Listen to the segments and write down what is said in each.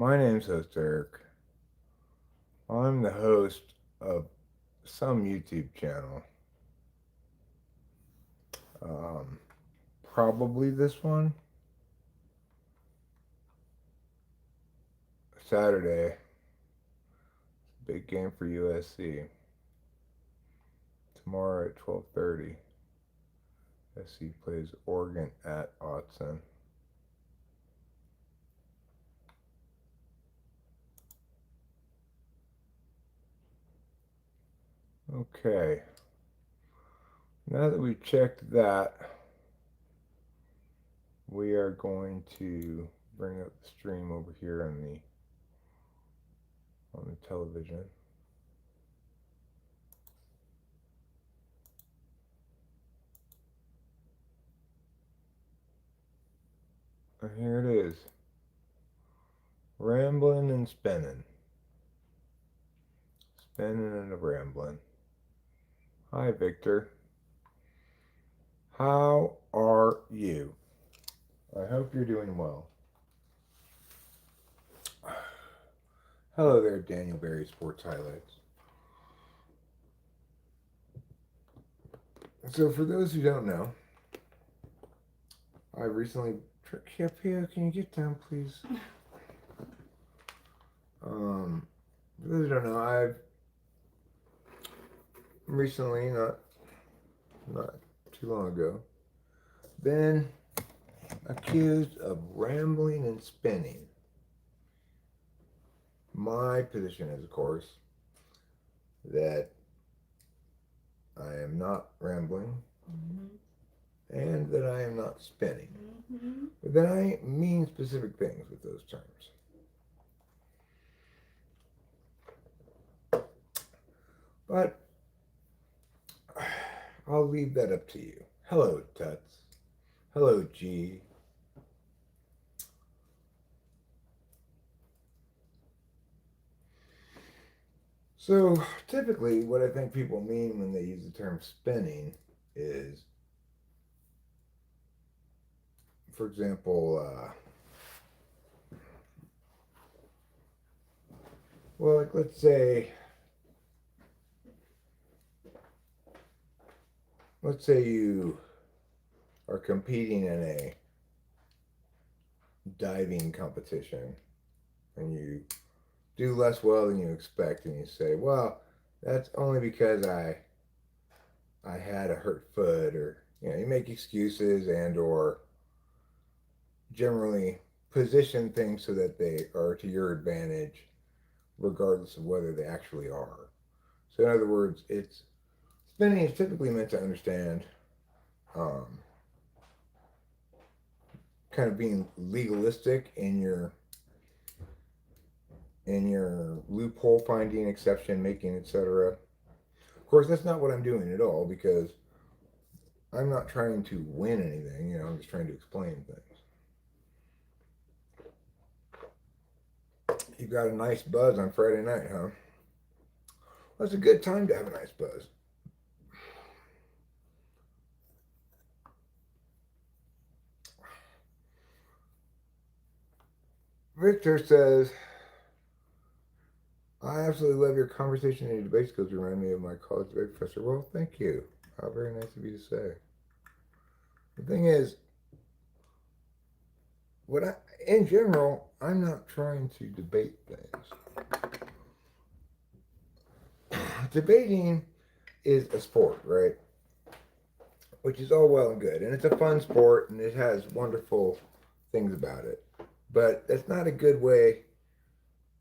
My name's host Eric. I'm the host of some YouTube channel. Um, Probably this one. Saturday, big game for USC. Tomorrow at 12:30, SC plays Oregon at Autzen. Okay, now that we've checked that, we are going to bring up the stream over here on the television. And here it is. Rambling and spinning. Spinning and rambling. Hi, Victor. How are you? I hope you're doing well. Hello there, Daniel Berry Sports Highlights. So, for those who don't know, I recently. Pia, can you get down, please? For those who don't know, I've recently, not too long ago, been accused of rambling and spinning. My position is, of course, that I am not rambling and that I am not spinning. But then I mean specific things with those terms. But I'll leave that up to you. Hello, Tuts. Hello, G. So, typically, what I think people mean when they use the term spinning is, for example, well, like let's say you are competing in a diving competition and you do less well than you expect, and you say, well, that's only because I had a hurt foot, or you make excuses and or generally position things so that they are to your advantage regardless of whether they actually are. So in other words, it's spinning is typically meant to understand um, kind of being legalistic in your loophole finding, exception making, etc. Of course, that's not what I'm doing at all, because I'm not trying to win anything. I'm just trying to explain things. You got a nice buzz on Friday night, huh? Well, it's a good time to have a nice buzz. Victor says, I absolutely love your conversation and your debate skills. You remind me of my college debate professor. Well, thank you. How very nice of you to say. The thing is, in general, I'm not trying to debate things. Debating is a sport, right? Which is all well and good. And it's a fun sport, and it has wonderful things about it. But that's not a good way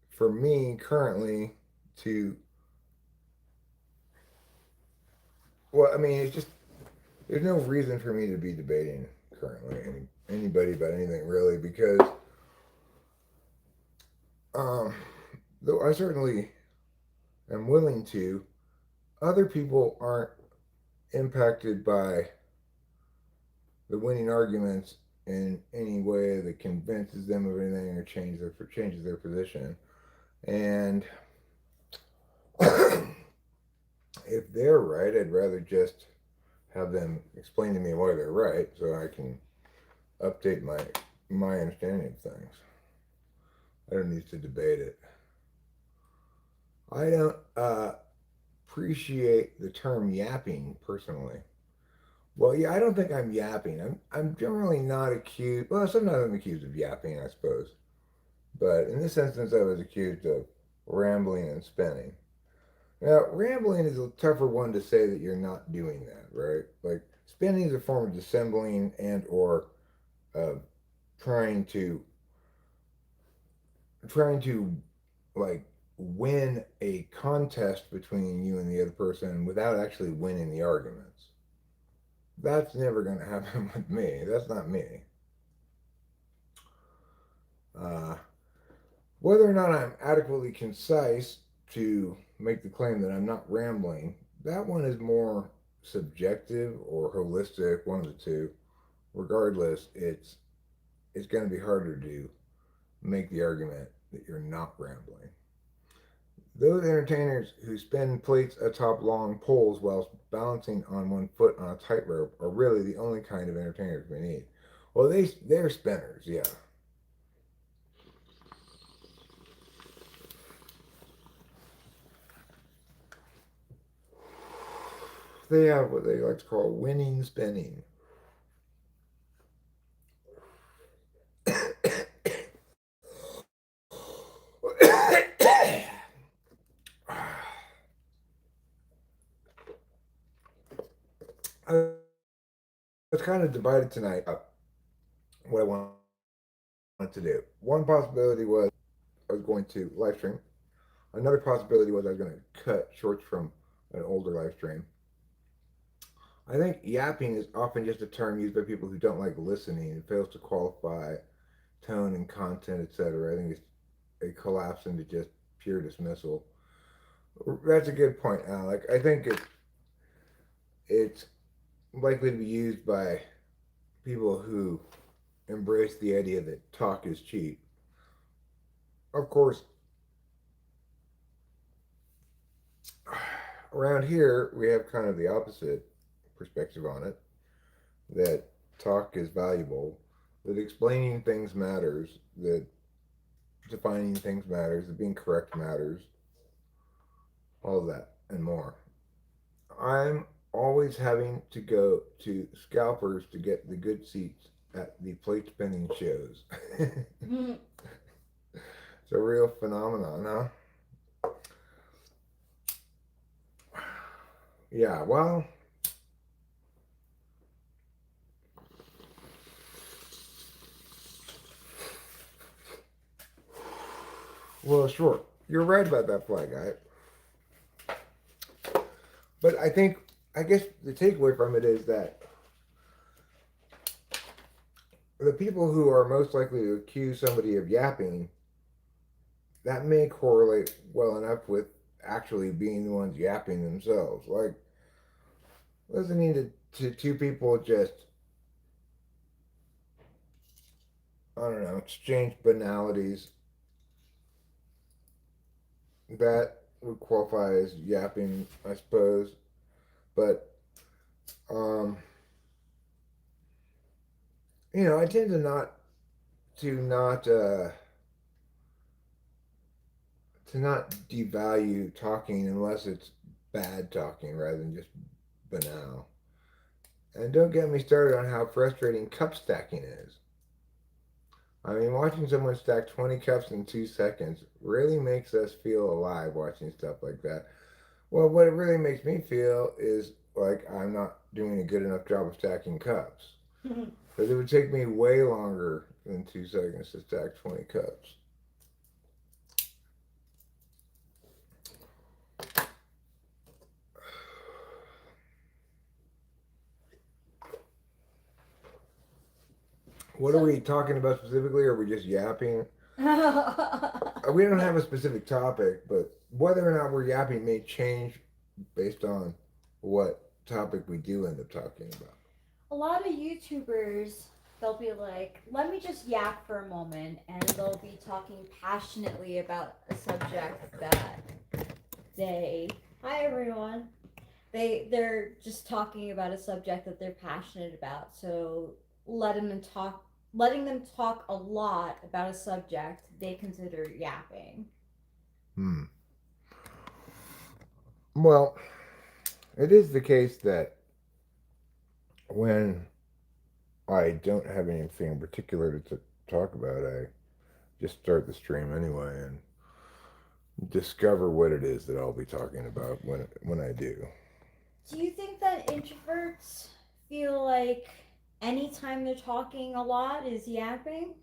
for me currently to. Well, I mean, it's just. There's no reason for me to be debating currently anybody about anything, really, because though I certainly am willing to, other people aren't impacted by the winning arguments in any way that convinces them of anything or changes their position. And if they're right, I'd rather just have them explain to me why they're right, so I can update my understanding of things. I don't need to debate it. I don't appreciate the term yapping personally. Well, yeah, I don't think I'm yapping. I'm generally not accused. Well, sometimes I'm accused of yapping, I suppose. But in this instance, I was accused of rambling and spinning. Now, rambling is a tougher one to say that you're not doing that, right? Like spinning is a form of dissembling and or uh, trying to trying to like win a contest between you and the other person without actually winning the arguments. That's never going to happen with me. That's not me. Uh, Whether or not I'm adequately concise to make the claim that I'm not rambling, that one is more subjective or holistic, one of the two. Regardless, it's going to be harder to make the argument that you're not rambling. Those entertainers who spin plates atop long poles whilst balancing on one foot on a tightrope are really the only kind of entertainers we need. Well, they're spinners, yeah. They have what they like to call winning spinning. I was kind of divided tonight what I wanted to do. One possibility was I was going to live stream. Another possibility was I was going to cut shorts from an older live stream. I think yapping is often just a term used by people who don't like listening and fails to qualify tone and content, etc. I think it's a collapse into just pure dismissal. That's a good point, Alec. I think it's likely to be used by people who embrace the idea that talk is cheap. Of course, around here we have kind of the opposite perspective on it, that talk is valuable, that explaining things matters, that defining things matters, that being correct matters, all of that and more. I'm always having to go to scalpers to get the good seats at the plate spinning shows. It's a real phenomenon, huh? Yeah, well, sure. You're right about that fly guy. But I guess the takeaway from it is that the people who are most likely to accuse somebody of yapping, that may correlate well enough with actually being the ones yapping themselves. Like listening to two people just, I don't know, exchange banalities, that would qualify as yapping, I suppose. But, um, I tend to not to not devalue talking unless it's bad talking rather than just banal. And don't get me started on how frustrating cup stacking is. I mean, watching someone stack 20 cups in 2 seconds really makes us feel alive watching stuff like that. Well, what it really makes me feel is like I'm not doing a good enough job of stacking cups. Because it would take me way longer than 2 seconds to stack 20 cups. What are So, we talking about specifically? Or are we just yapping? We don't have a specific topic, but whether or not we're yapping may change based on what topic we do end up talking about. a lot of YouTubers, they'll be like, let me just yap for a moment, and they'll be talking passionately about a subject that they. Hi, everyone. They're just talking about a subject that they're passionate about. So let them talk letting them talk a lot about a subject they consider yapping. Hmm. Well, it is the case that when I don't have anything in particular to talk about, I just start the stream anyway and discover what it is that I'll be talking about when I do. Do you think that introverts feel like anytime they're talking a lot is yapping?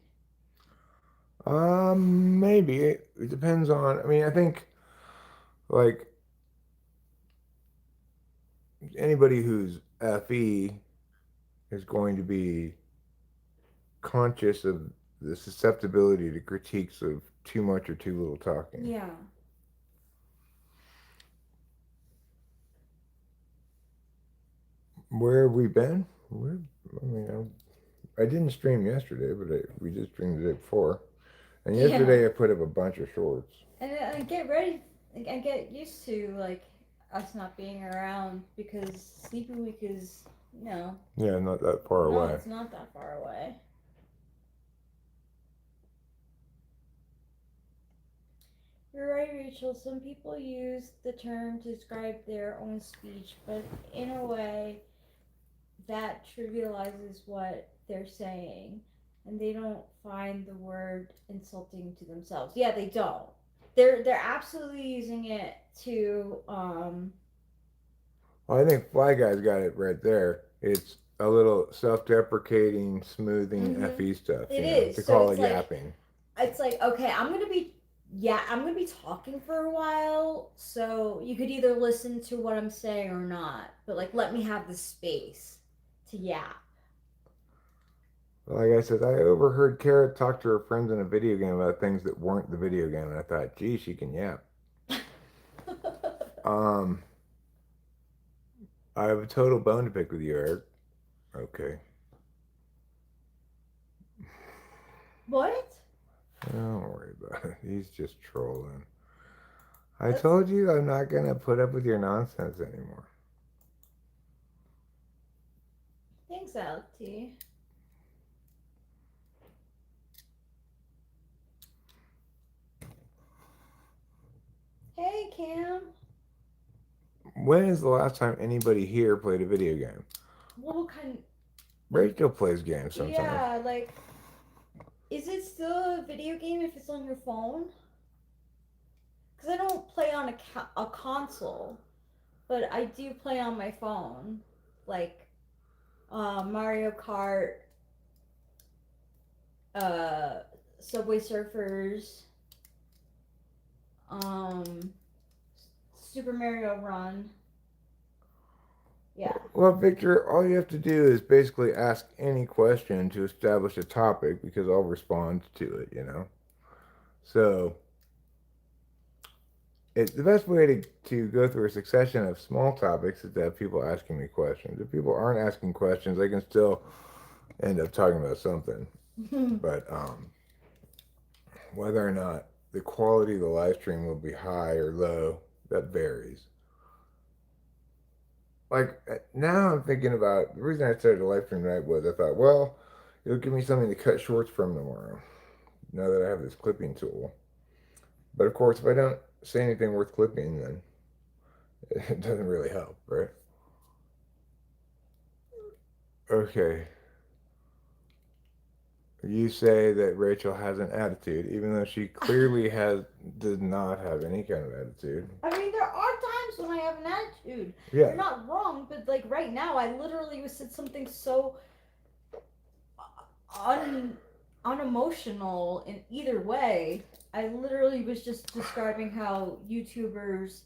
Maybe it depends on. I mean, I think like anybody who's FE is going to be conscious of the susceptibility to critiques of too much or too little talking. Yeah. Where have we been? I mean, I didn't stream yesterday, but we did stream the day before. And Yeah. yesterday I put up a bunch of shorts. And I get ready and get used to like us not being around because Sleepy Week is Yeah, not that far no, away. it's not that far away. You're right, Rachel. Some people use the term to describe their own speech, but in a way that trivializes what they're saying, and they don't find the word insulting to themselves. Yeah, they don't. They're absolutely using it to Well, I think Fly Guy's got it right there. It's a little self-deprecating, smoothing mm-hmm. FE stuff, It to is. So call it yapping. it's like okay, I'm gonna be talking for a while, so you could either listen to what I'm saying or not, but like let me have the space to yap. Like I said, I overheard Kara talk to her friends in a video game about things that weren't the video game, and I thought, gee, she can yap. Um, I have a total bone to pick with you, Eric. Okay. What? Don't worry about it. He's just trolling. I That's told you I'm not gonna put up with your nonsense anymore. thanks, LT. Hey, Cam. When is the last time anybody here played a video game? What kind? Rachel plays games sometimes. Yeah, like, is it still a video game if it's on your phone? Because I don't play on a console, but I do play on my phone, like Mario Kart, uh, Subway Surfers, um, Super Mario Run. Yeah. Well, Victor, all you have to do is basically ask any question to establish a topic because I'll respond to it. So the best way to go through a succession of small topics is to have people asking me questions. If people aren't asking questions, they can still end up talking about something. But whether or not the quality of the live stream will be high or low, that varies. Like now, I'm thinking about the reason I started the live stream tonight was I thought, well, it'll give me something to cut shorts from tomorrow. Now that I have this clipping tool, but of course, if I don't say anything worth clipping, then it doesn't really help, right? Okay, you say that Rachel has an attitude, even though she clearly does not have any kind of attitude. I mean, there are times when I have an attitude. Yeah. You're not wrong, but like right now, I literally said something so unemotional in either way. I literally was just describing how YouTubers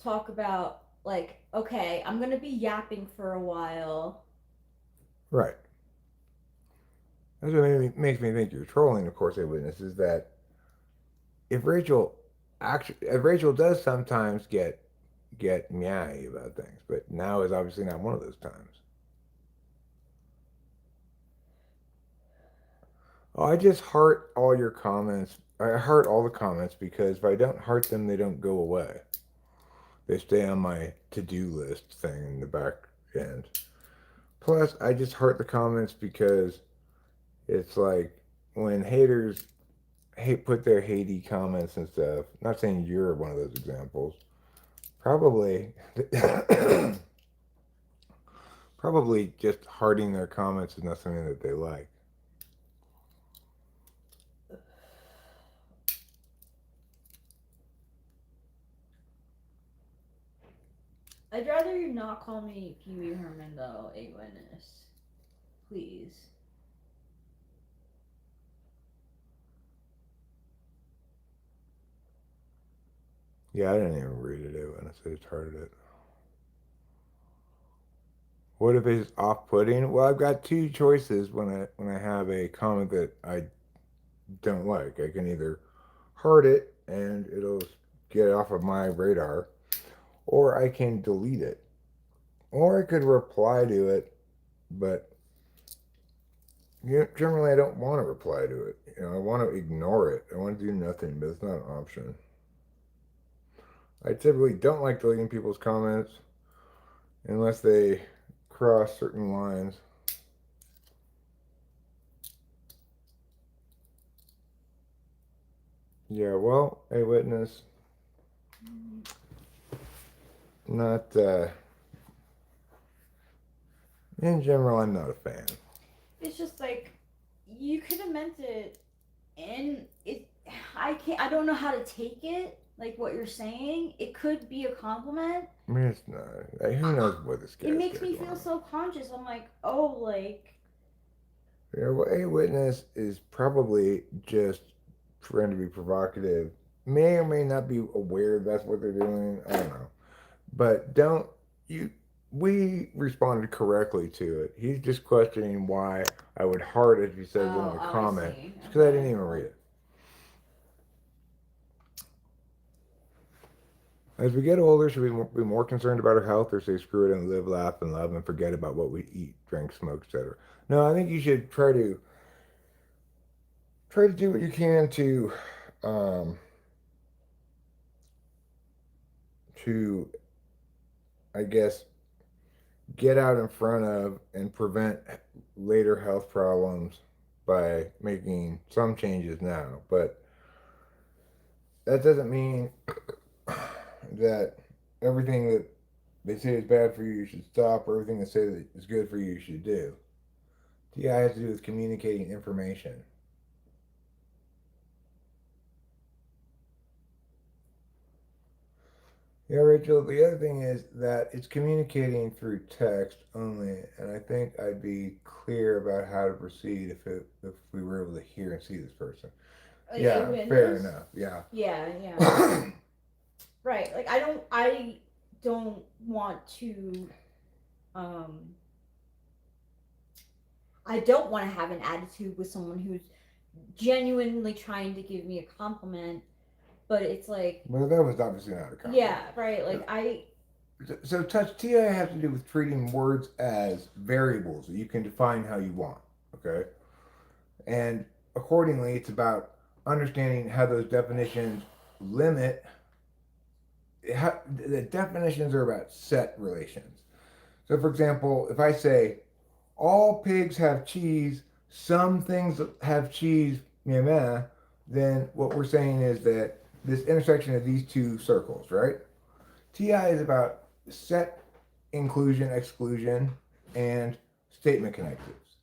talk about like, okay, I'm gonna be yapping for a while. Right. That's what makes me think you're trolling. Of course, I witness is that if Rachel does sometimes get meowy about things, but now is obviously not one of those times. Oh, I just heart all your comments. I heart all the comments because if I don't heart them, they don't go away. They stay on my to-do list thing in the back end. Plus, I just heart the comments because It's like when haters put their hatey comments and stuff. Not saying you're one of those examples. Probably, probably just hearting their comments is not something that they like. I'd rather you not call me Pee Wee Herman though, a witness. Please. Yeah, I didn't even read it when I said it's hearted it. What if it's off-putting? Well, I've got two choices when I have a comment that I don't like. I can either heart it and it'll get off of my radar, or I can delete it, or I could reply to it. But generally, I don't want to reply to it. I want to ignore it. I want to do nothing, but it's not an option. I typically don't like deleting people's comments unless they cross certain lines. Yeah, well, a witness, not in general. I'm not a fan. It's just like you could have meant it, and it. I don't know how to take it. Like what you're saying, it could be a compliment. I mean, it's not. Who knows what this guy's It makes got me going feel on? so conscious. I'm like, oh, like Well, a witness is probably just trying to be provocative. May or may not be aware that's what they're doing. I don't know. But don't you? We responded correctly to it. He's just questioning why I would heart it if he says in my I comment. see. It's because I didn't even read it. As we get older, should we be more concerned about our health or say screw it and live, laugh, and love and forget about what we eat, drink, smoke, etc.? No, I think you should try to do what you can um, to I guess get out in front of and prevent later health problems by making some changes now. But that doesn't mean that everything that they say is bad for you should stop, or everything they say that is good for you should do. TI has to do with communicating information. Yeah, Rachel, the other thing is that it's communicating through text only, and I think I'd be clear about how to proceed if we were able to hear and see this person. a Yeah, fair witness. enough. Yeah. Yeah, yeah. Right. Like I don't want to um I don't want to have an attitude with someone who's genuinely trying to give me a compliment, but it's like Well, that was obviously not a compliment. yeah, right. Like I So touch TI has to do with treating words as variables that you can define how you want. Okay, and accordingly, it's about understanding how those definitions limit. How, the definitions are about set relations. So, for example, if I say all pigs have cheese, some things have cheese, meh, meh, then what we're saying is that this intersection of these two circles, right? TI is about set inclusion, exclusion, and statement connectives.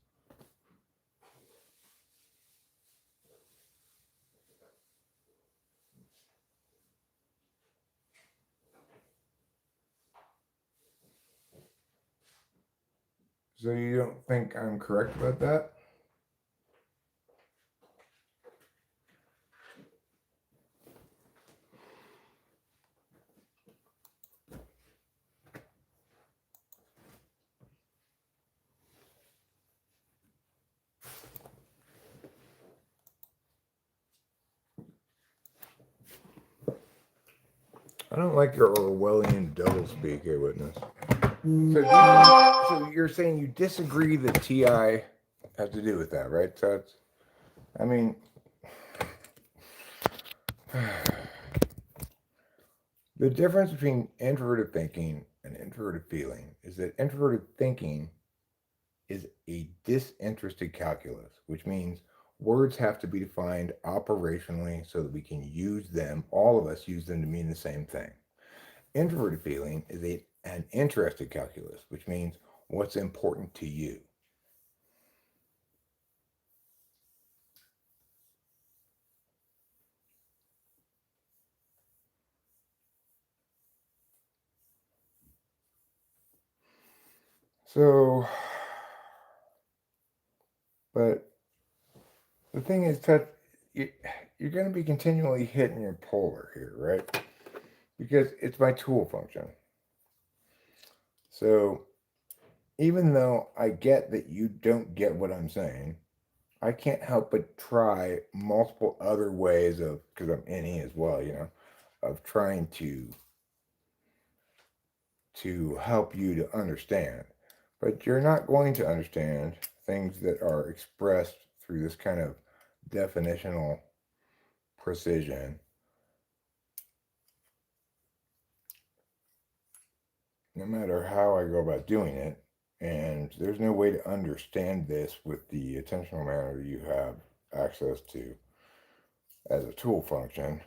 So you don't think I'm correct about that? I don't like your Orwellian doublespeak, a witness. So you're saying you disagree that TI has to do with that, right? So it's, I mean, the difference between introverted thinking and introverted feeling is that introverted thinking is a disinterested calculus, which means words have to be defined operationally so that we can use them, all of us use them to mean the same thing. Introverted feeling is an interested calculus, which means what's important to you. So, but the thing is that you're going to be continually hitting your polar here, right? Because it's my tool function. So, even though I get that you don't get what I'm saying, I can't help but try multiple other ways of, because I'm NE as well, of trying to help you to understand. But you're not going to understand things that are expressed through this kind of definitional precision, no matter how I go about doing it. And there's no way to understand this with the attentional manner you have access to as a tool function.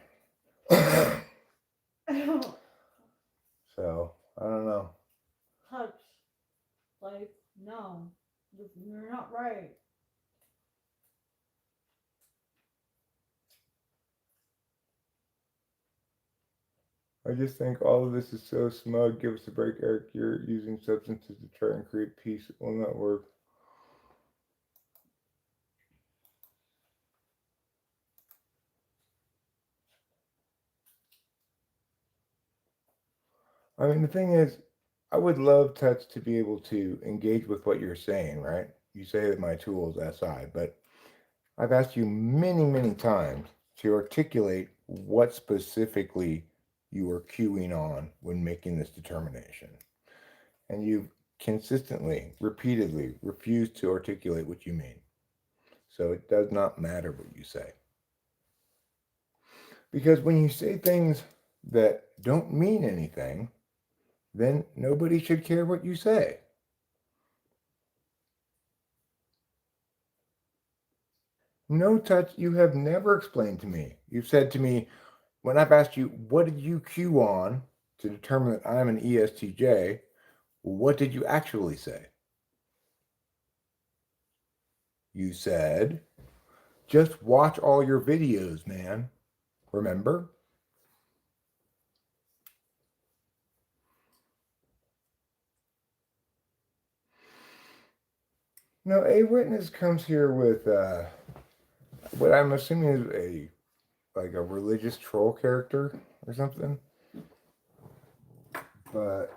So, I don't know. Touch. Like, no. You're not right. I just think all of this is so smug. Give us a break, Eric. You're using substances to try and create peace. It will not work. I mean, the thing is, I would love Touch to be able to engage with what you're saying, right? You say that my tool is SI, but I've asked you many, many times to articulate what specifically you are cueing on when making this determination. And you've consistently, repeatedly refused to articulate what you mean. So it does not matter what you say. Because when you say things that don't mean anything, then nobody should care what you say. No, Touch, you have never explained to me. You've said to me, when I've asked you, what did you cue on to determine that I'm an ESTJ, what did you actually say? You said, just watch all your videos, man. Remember? No, a witness comes here with what I'm assuming is a religious troll character or something. But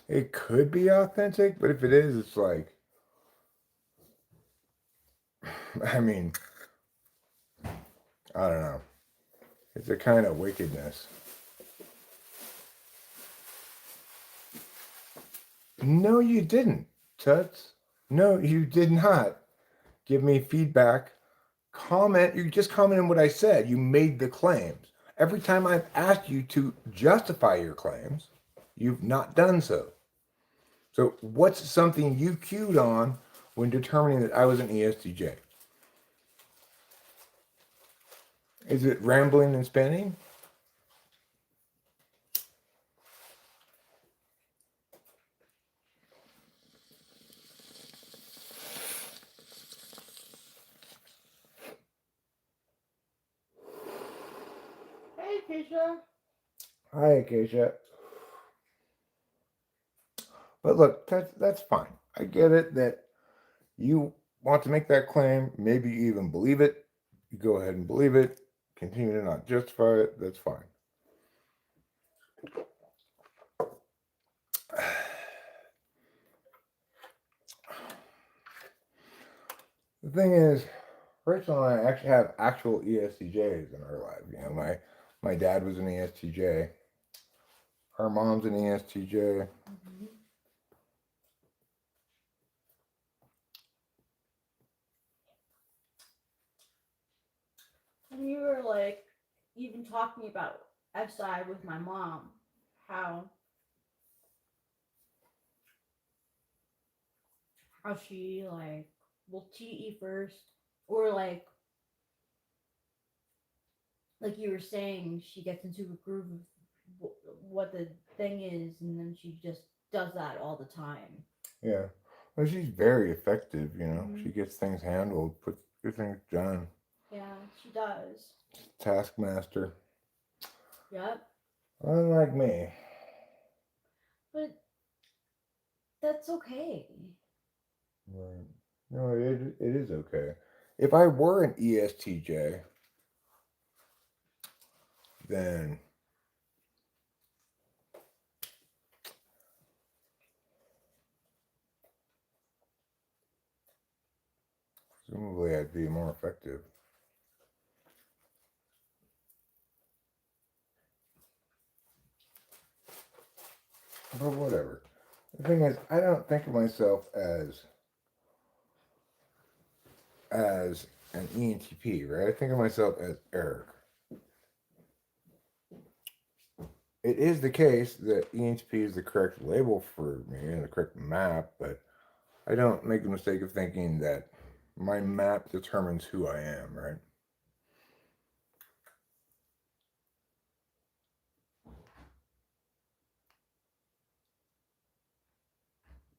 it could be authentic, but if it is, it's like, I mean, I don't know. It's a kind of wickedness. No, you didn't, Tuts. No, you did not give me feedback. Comment. You just commented on what I said. You made the claims. Every time I've asked you to justify your claims, you've not done so. So, what's something you cued on when determining that I was an ESTJ? Is it rambling and spinning? Hey, Keisha. Hi, Acacia. But look, that's fine. I get it that you want to make that claim. Maybe you even believe it. You go ahead and believe it. Continue to not justify it. That's fine. The thing is, Rachel and I actually have actual ESTJs in our life. My dad was an ESTJ. Our mom's an ESTJ. Mm-hmm. And you were like, even talking about SI with my mom, how how she like will cheat you first, or like you were saying, she gets into a groove of what the thing is, and then she just does that all the time. Yeah. Well, she's very effective, you know. Hmm. She gets things handled, puts good things done. Yeah, she does. Taskmaster. Yep. Unlike me. But that's okay. Right. No, it is okay. If I were an ESTJ, then presumably I'd be more effective. But whatever. The thing is, I don't think of myself as an ENTP, right? I think of myself as Eric. It is the case that ENTP is the correct label for me and the correct map, but I don't make the mistake of thinking that my map determines who I am, right?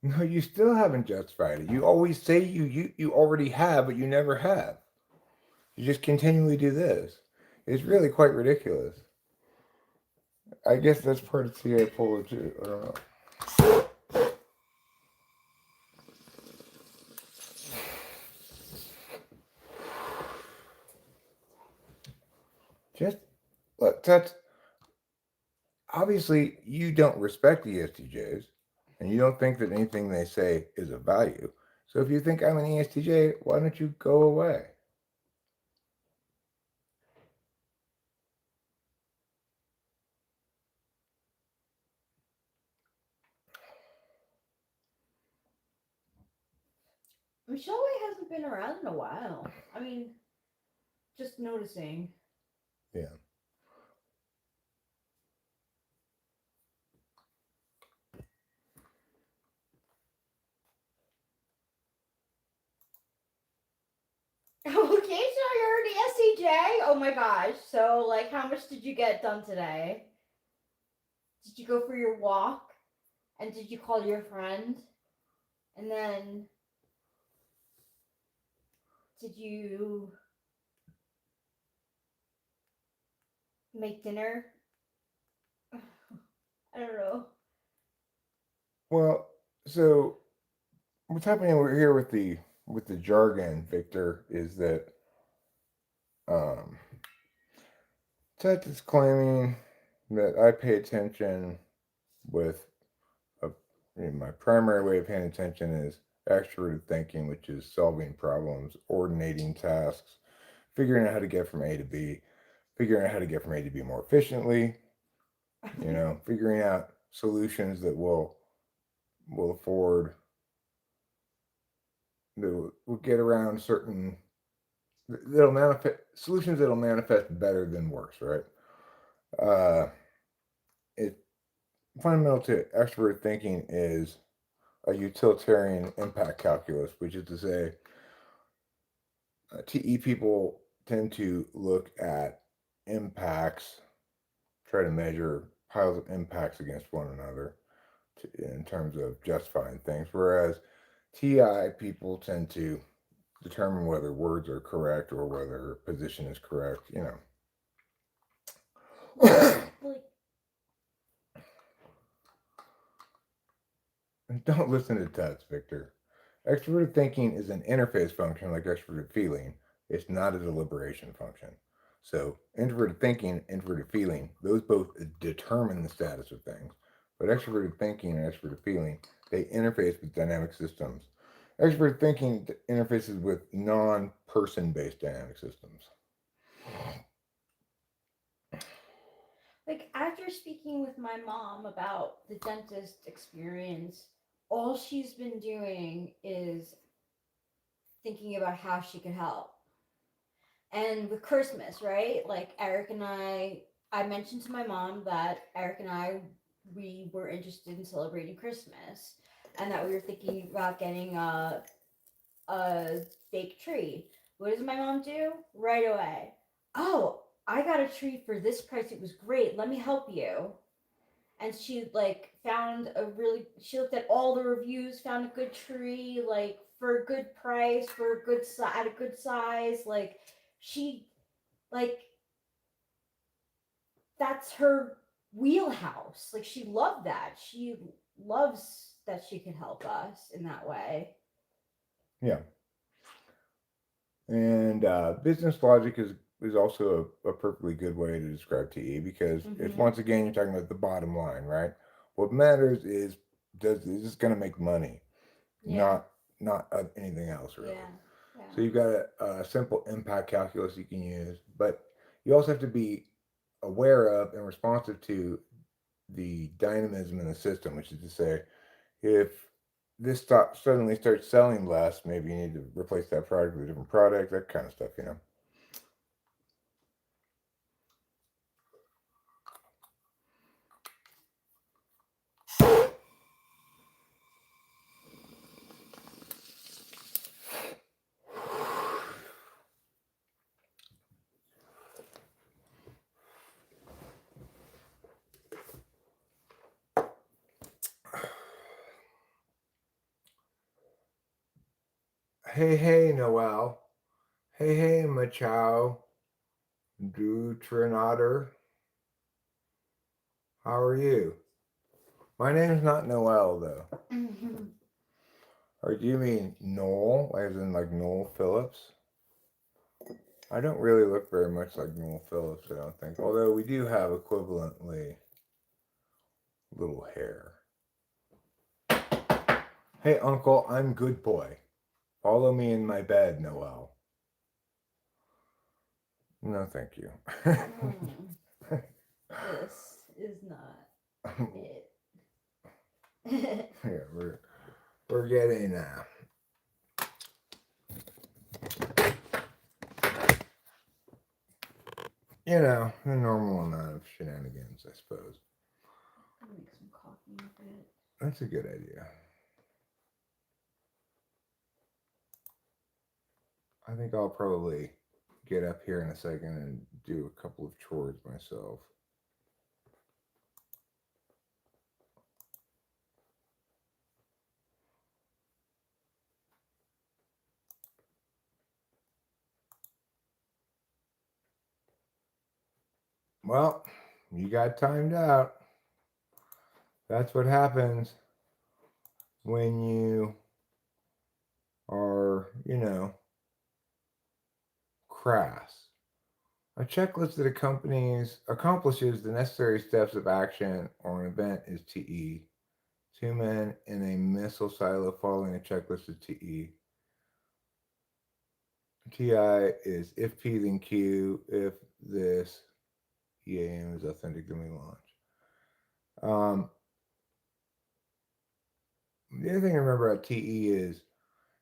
No, you still haven't justified it. You always say you already have, but you never have. You just continually do this. It's really quite ridiculous. I guess that's part of Typology too. I don't know. Just look, that's obviously you don't respect the ESTJs, and you don't think that anything they say is of value. So if you think I'm an ESTJ, why don't you go away? Michelle hasn't been around in a while. I mean, just noticing. Yeah. Okay, so you're an ESTJ? Oh my gosh. So, like, how much did you get done today? Did you go for your walk? And did you call your friend? And then, did you make dinner? I don't know. Well, so what's happening over here with the jargon, Victor, is that um, Tet is claiming that I pay attention with a, my primary way of paying attention is extroverted thinking, which is solving problems, ordinating tasks, figuring out how to get from A to B, figuring out how to get from A to B more efficiently, figuring out solutions that will afford that will get around certain that'll manifest solutions that'll manifest better than worse, right? Uh, it fundamental to extrovert thinking is a utilitarian impact calculus, which is to say, TE people tend to look at impacts, try to measure piles of impacts against one another in terms of justifying things, whereas TI people tend to determine whether words are correct or whether position is correct, Like, Don't listen to Tuts, Victor. Extroverted thinking is an interface function like extroverted feeling. It's not a deliberation function. So, introverted thinking, introverted feeling, those both determine the status of things. But extroverted thinking and extroverted feeling, they interface with dynamic systems. Extroverted thinking interfaces with non person based dynamic systems. like after speaking with my mom about the dentist experience, all she's been doing is thinking about how she could help. And with Christmas, right? Like Eric and I mentioned to my mom that Eric and I, we were interested in celebrating Christmas. and that we were thinking about getting a fake tree. What does my mom do? Right away. Oh, I got a tree for this price. It was great. Let me help you. And she like found a really. She looked at all the reviews, found a good tree, like for a good price, for a good at a good size. Like she, like that's her wheelhouse. Like she loved that. She loves that she can help us in that way. Yeah. And business logic is also a perfectly good way to describe TE because it's Mm-hmm. once again you're talking about the bottom line, right? What matters is this going to make money, Yeah. not anything else really. Yeah. Yeah. So you've got a simple impact calculus you can use, but you also have to be aware of and responsive to the dynamism in the system, which is to say, if this stock suddenly starts selling less, maybe you need to replace that product with a different product, that kind of stuff, you know. Hey, hey, Noel. Hey, hey, Machow. Du Trinader. How are you? My name's not Noel, though. Mm-hmm. Or do you mean Noel, as in like Noel Phillips? I don't really look very much like Noel Phillips, I don't think. Although we do have equivalently little hair. Hey, Uncle, I'm good boy. Follow me in my bed, Noel. No, thank you. This is not it. Yeah, we're getting a normal amount of shenanigans, I suppose. I'm gonna make some coffee in a bit. That's a good idea. I think I'll probably get up here in a second and do a couple of chores myself. Well, you got timed out. That's what happens when you are, crass. A checklist that accomplishes the necessary steps of action or an event is TE. Two men in a missile silo following a checklist is TE. TI is if P then Q, if this EAM is authentic, then we launch. The other thing to remember about TE is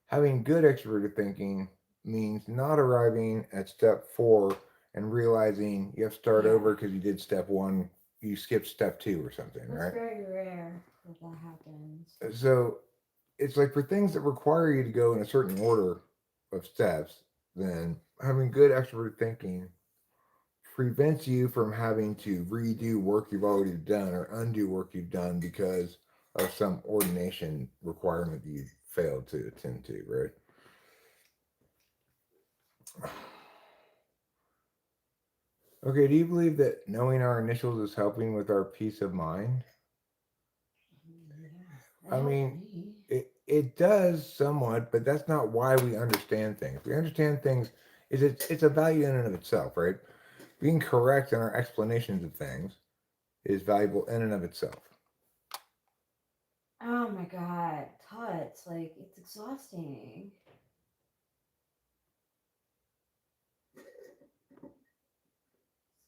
having good extroverted thinking means not arriving at step 4 and realizing you have to start over because you did step 1, you skipped step 2 or something, That's right? very rare that happens. So it's like for things that require you to go in a certain order of steps, then having good extroverted thinking prevents you from having to redo work you've already done or undo work you've done because of some ordination requirement that you failed to attend to, right? Okay, do you believe that knowing our initials is helping with our peace of mind? Yeah, I mean, it does somewhat, but that's not why we understand things. We understand things it's a value in and of itself, right? Being correct in our explanations of things is valuable in and of itself. oh my god, Tuts, like it's exhausting. It's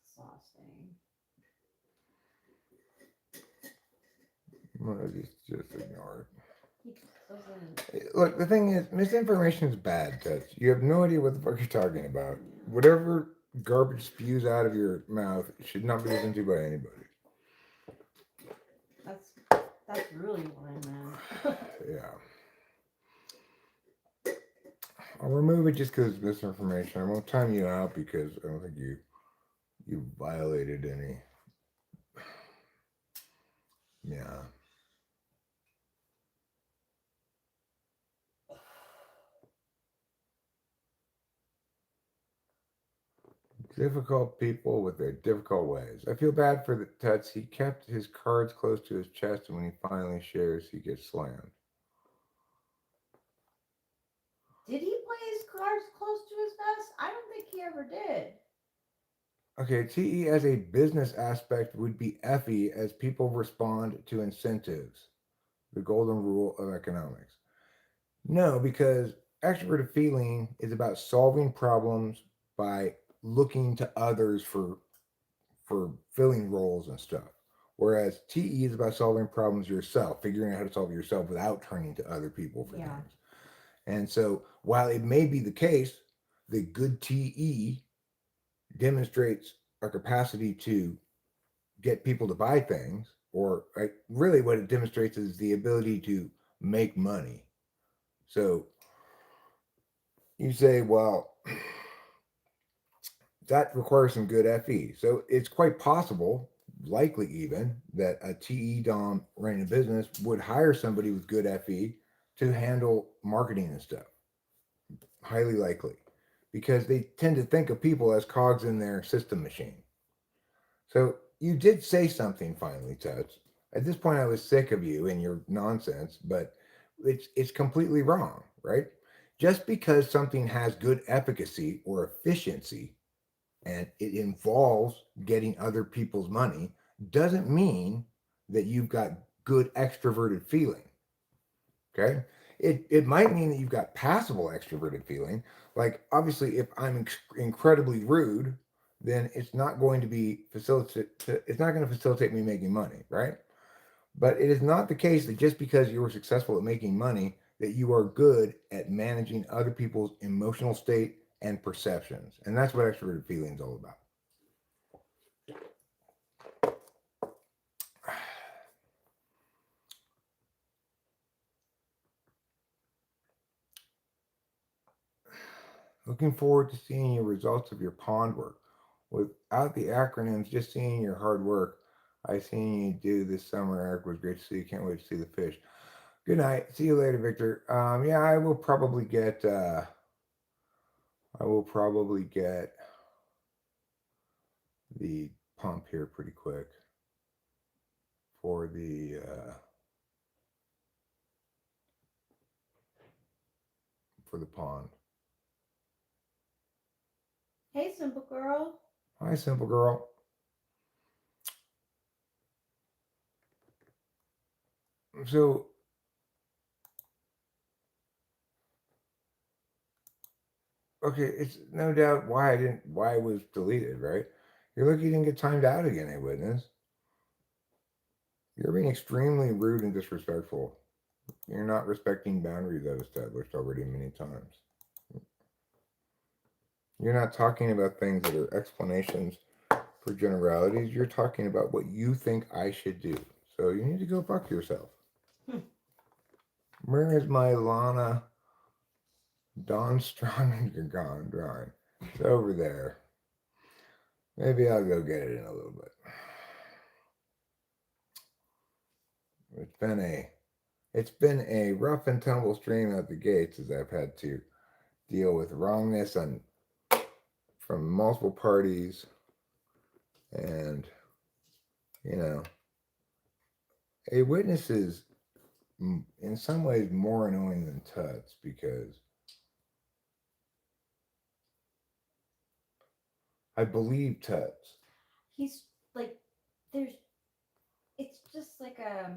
exhausting. Well, just ignore He doesn't. it. Look, the thing is, misinformation is bad because you have no idea what the fuck you're talking about. Whatever garbage spews out of your mouth should not be listened to by anybody. That's That's really what I meant. Yeah. I'll remove it just because it's misinformation. I won't time you out because I don't think you violated any. Yeah. Difficult people with their difficult ways. I feel bad for the Tuts. He kept his cards close to his chest, and when he finally shares, he gets slammed. Did he play his cards close to his vest? I don't think he ever did. Okay, TE as a business aspect would be FE as people respond to incentives, the golden rule of economics. No, because extroverted feeling is about solving problems by looking to others for filling roles and stuff. Whereas TE is about solving problems yourself, figuring out how to solve it yourself without turning to other people for Yeah. things. And so while it may be the case that good TE demonstrates a capacity to get people to buy things, or really what it demonstrates is the ability to make money. So you say, well, that requires some good FE. So it's quite possible, likely even, that a TE Dom running a business would hire somebody with good FE to handle marketing and stuff. Highly likely. Because they tend to think of people as cogs in their system machine. So you did say something finally, Touch. At this point, I was sick of you and your nonsense, but it's completely wrong, right? Just because something has good efficacy or efficiency and it involves getting other people's money doesn't mean that you've got good extroverted feeling. Okay. It might mean that you've got passable extroverted feeling. Like, obviously, if I'm incredibly rude, then it's not going to facilitate me making money, right? But it is not the case that just because you're successful at making money, that you are good at managing other people's emotional state and perceptions. And that's what extroverted feeling is all about. Looking forward to seeing your results of your pond work. Without the acronyms, just seeing your hard work I seen you do this summer, Eric, was great to see. Can't wait to see the fish. Good night. See you later, Victor. Yeah, I will probably get the pump here pretty quick for the pond. Hey, simple girl. Hi, simple girl. So, okay, it's no doubt why it was deleted, right? You're lucky you didn't get timed out again, eh, witness? You're being extremely rude and disrespectful. You're not respecting boundaries I've established already many times. You're not talking about things that are explanations for generalities. You're talking about what you think I should do. So you need to go fuck yourself. Hmm. Where is my Lana Dawn Strong and you're gone drawing? It's over there. Maybe I'll go get it in a little bit. It's been a it's been a rough and tumble stream out the gates as I've had to deal with wrongness on from multiple parties, and you know, a witness is in some ways more annoying than Tuts because I believe Tuts. He's like, there's, it's just like a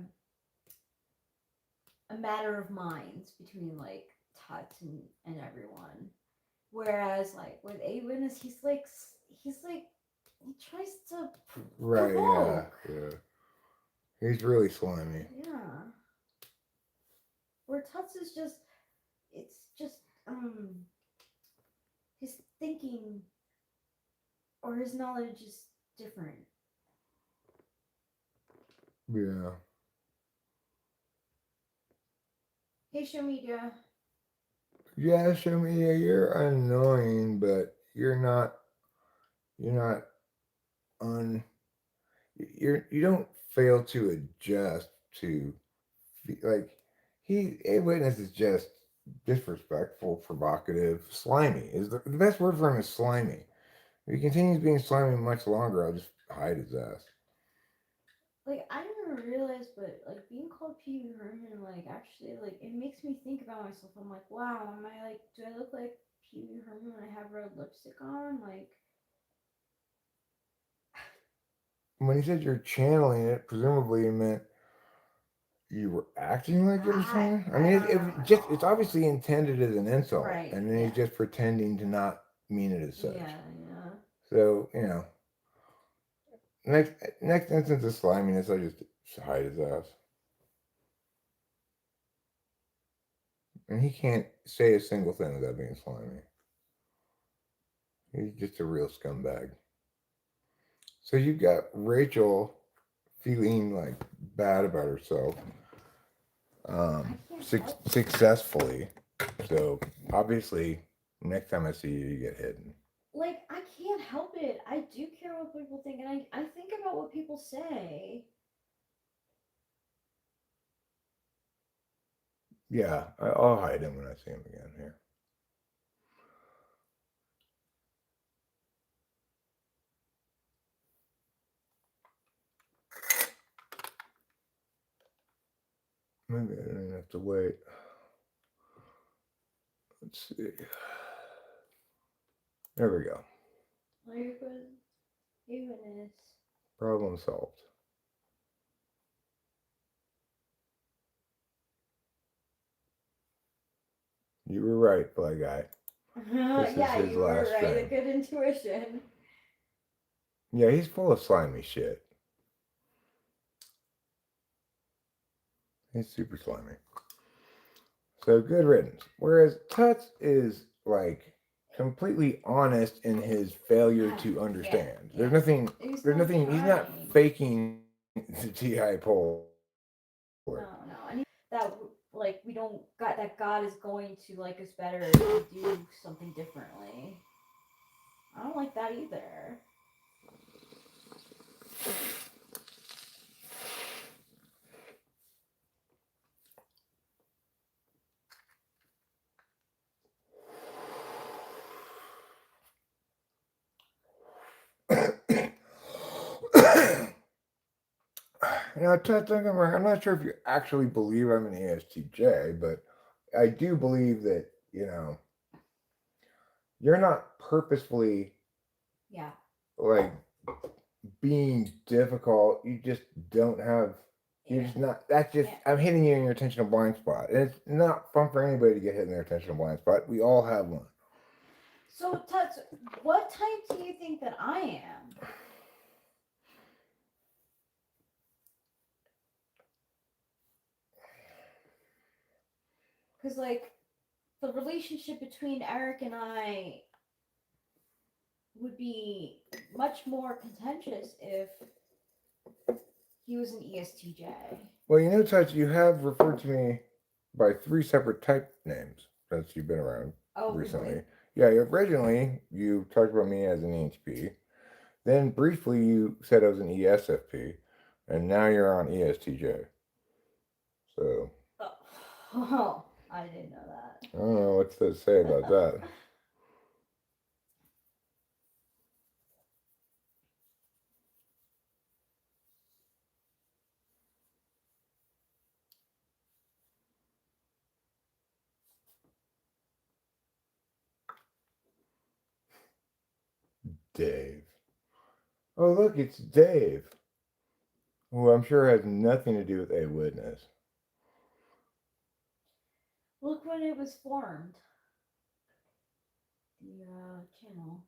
matter of minds between like Tut and everyone. Whereas like with A Witness, he's like he tries to Right, yeah, provoke. yeah. He's really slimy. Yeah. Where Tuts is just it's just his thinking or his knowledge is different. Yeah. Hey, show media. Yeah, show me. Yeah, you're annoying, but you're not un. You don't fail to adjust to like a witness is just disrespectful, provocative, slimy. Is the best word for him is slimy. If he continues being slimy much longer, I'll just hide his ass. Like, I didn't realize, but like being called Pee Wee Herman, like actually, like it makes me think about myself. I'm like, wow, am I like, do I look like Pee Wee Herman when I have red lipstick on? Like, When he said you're channeling it, presumably he meant you were acting like it or something. I I mean, don't it's know. obviously intended as an insult, Right? and then Yeah. he's just pretending to not mean it as Yeah. such. Yeah. So next instance of sliminess, I just hide his ass, and he can't say a single thing without being slimy. He's just a real scumbag. So you got Rachel feeling like bad about herself, I can't help it. successfully. So obviously, next time I see you, you get hidden. Like, I can't help it. I do care what people think, and I think about what people say. Yeah, I'll hide him when I see him again here. Maybe I don't even have to wait. Let's see. There we go. Like, good. Evilness. Problem solved. You were right, Black Guy. This is Yeah, his you were last right. A stream. good intuition. Yeah, he's full of slimy shit. He's super slimy. So good riddance. Whereas Tuts is like completely honest in his failure Yeah, to yeah, understand. yeah. He's There's not nothing, he's not trying. faking the TI polar. No, no. I mean that like we don't got that God is going to like us better if we do something differently. I don't like that either. Tuts, don't get me wrong, I'm not sure if you actually believe I'm an ESTJ, but I do believe that, you're not purposefully Yeah. like being difficult. You just don't have. You're Yeah. just not. That's just. Yeah. I'm hitting you in your attentional blind spot, and it's not fun for anybody to get hit in their attentional blind spot. We all have one. So Tuts, what type do you think that I am? Because like the relationship between Eric and I would be much more contentious if he was an ESTJ. Well, Touch, you have referred to me by three separate type names since you've been around Oh, recently. really? Yeah, originally you talked about me as an EHP. Then briefly you said I was an ESFP, and now you're on ESTJ. So Oh, I didn't know that. I don't know what to say about that. Dave. Oh, look, it's Dave, who I'm sure has nothing to do with a witness. Look when it was formed. The channel.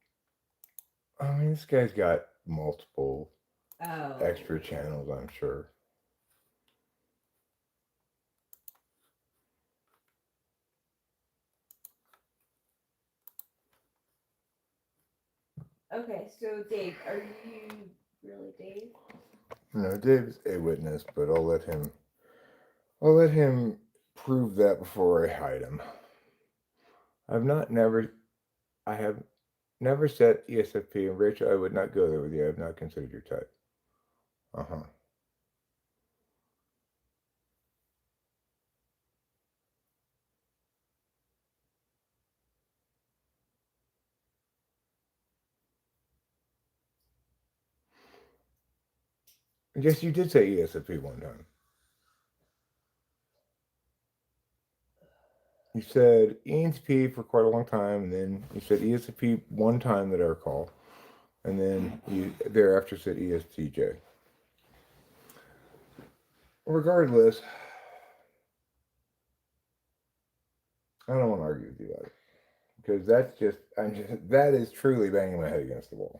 I mean, this guy's got multiple Oh. extra channels, I'm sure. Okay, so Dave, are you really Dave? No, Dave's a witness, but I'll let him. I'll let him prove that before I hide them. I have never said ESFP, and Rachel, I would not go there with you. I have not considered your type. Uh-huh. I guess you did say ESFP one time. You said ENTP for quite a long time, and then you said ESFP one time that I recall, and then you thereafter said ESTJ. Regardless, I don't want to argue with you about it because that is truly banging my head against the wall.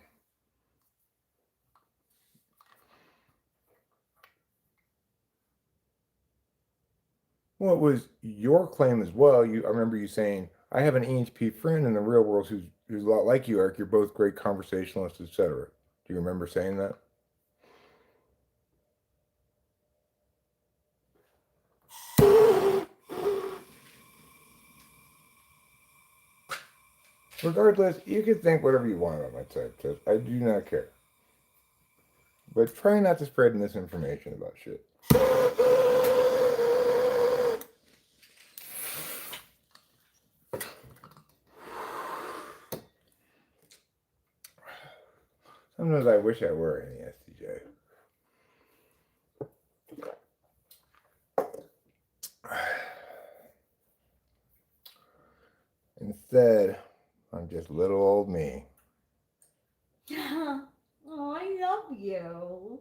Well, it was your claim as well. I remember you saying, "I have an ENTP friend in the real world who's a lot like you, Eric. You're both great conversationalists, etc." Do you remember saying that? Regardless, you can think whatever you want about my type. I do not care. But try not to spread misinformation about shit. Sometimes I wish I were an ESTJ. Instead, I'm just little old me. Oh, I love you.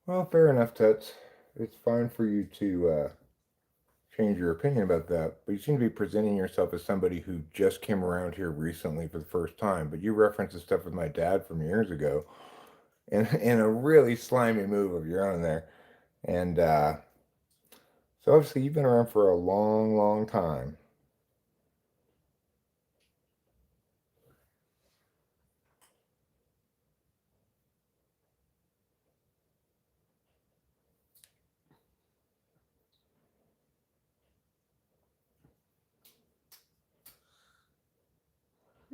Well, fair enough, Tuts. It's fine for you to change your opinion about that, but you seem to be presenting yourself as somebody who just came around here recently for the first time. But you referenced the stuff with my dad from years ago, and in a really slimy move of your own there. And so obviously you've been around for a long, long time.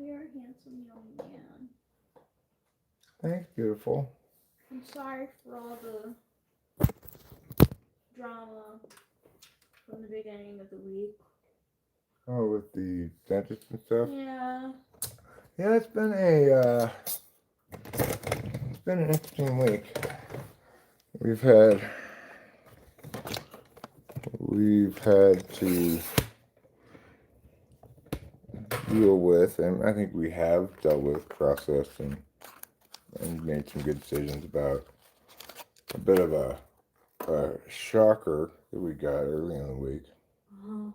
You're a handsome young man. Thanks, beautiful. I'm sorry for all the drama from the beginning of the week. Oh, with the dentist and stuff. Yeah. Yeah, it's been an interesting week. We've had to deal with, and I think we have dealt with, processed, and made some good decisions about a bit of a shocker that we got early in the week. Oh.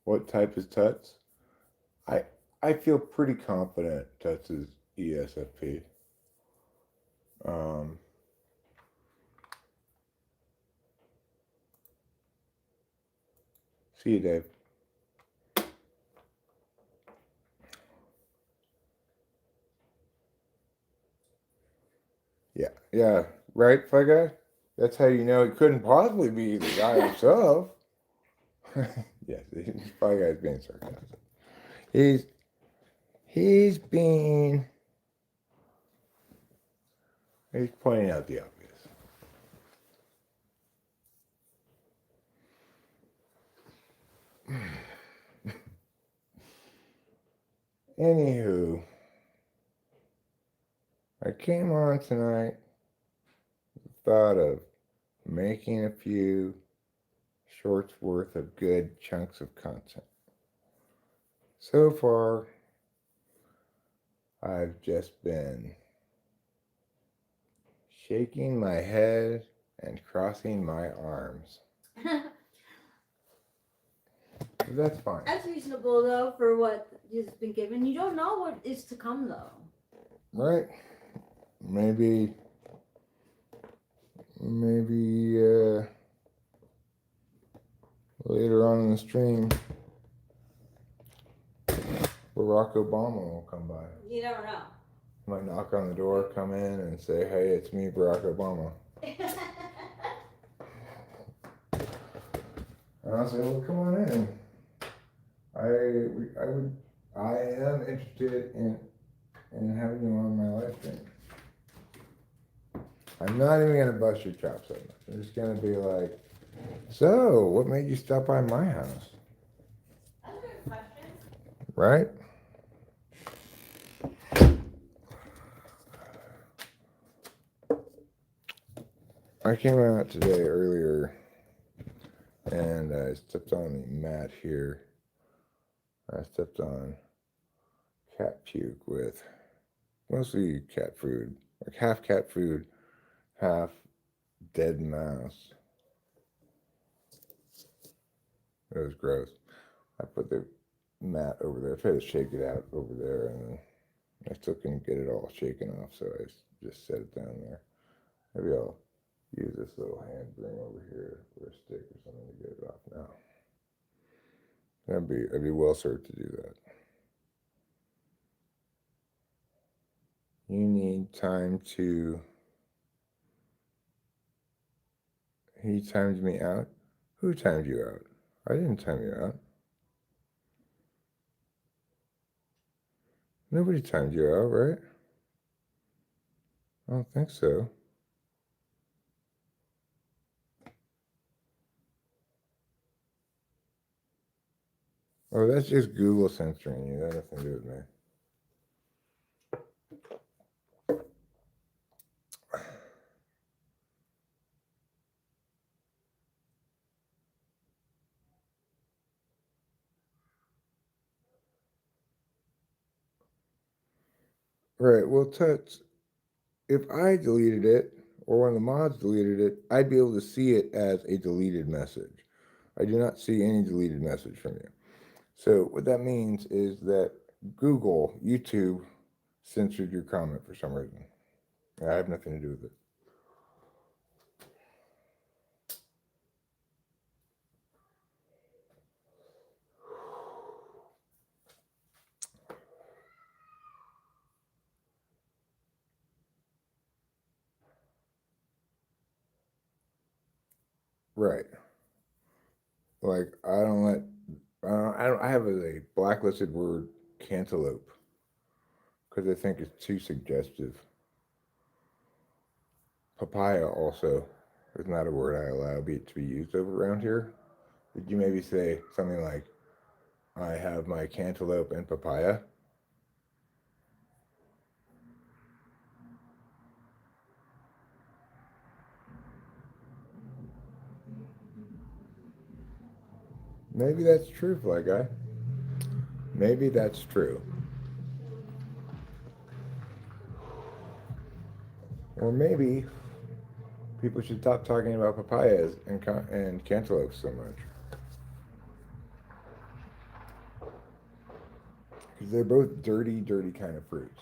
What type is Tuts? I feel pretty confident Tuts is ESFP. See you, Dave. Yeah, right, Fly Guy? That's how you know he couldn't possibly be the guy himself. Yes, Fly Guy's being sarcastic. He's being he's pointing out the obvious. Anywho, I came on tonight with the thought of making a few shorts worth of good chunks of content. So far, I've just been shaking my head and crossing my arms. That's fine. That's reasonable though for what has been given. You don't know what is to come though. Right? Maybe Later on in the stream, Barack Obama will come by. You never know. Might knock on the door, come in, and say, "Hey, it's me, Barack Obama." And I'll say, "Well, come on in. I am interested in having you on my live stream. I'm not even gonna bust your chops that much. I'm just gonna be like, so, what made you stop by my house?" That's a good question. Right? I came out today earlier and I stepped on the mat here. I stepped on cat puke with mostly cat food, like half cat food, half dead mouse. It was gross. I put the mat over there. I tried to shake it out over there, and I still couldn't get it all shaken off, so I just set it down there. Maybe I'll use this little hand broom over here or a stick or something to get it off now. I'd be well served to do that. You need time to. He timed me out. Who timed you out? I didn't time you out. Nobody timed you out, right? I don't think so. Oh, that's just Google censoring you. That has nothing to do with me. Right. Well, touch. If I deleted it or one of the mods deleted it, I'd be able to see it as a deleted message. I do not see any deleted message from you. So what that means is that Google, YouTube censored your comment for some reason. I have nothing to do with it. Right. Like I have a blacklisted word cantaloupe because I think it's too suggestive. Papaya also is not a word I allow to be used over around here. Would you maybe say something like, "I have my cantaloupe and papaya"? Maybe that's true, Fly Guy. Maybe that's true. Or maybe people should stop talking about papayas and cantaloupes so much. Because they're both dirty, dirty kind of fruits.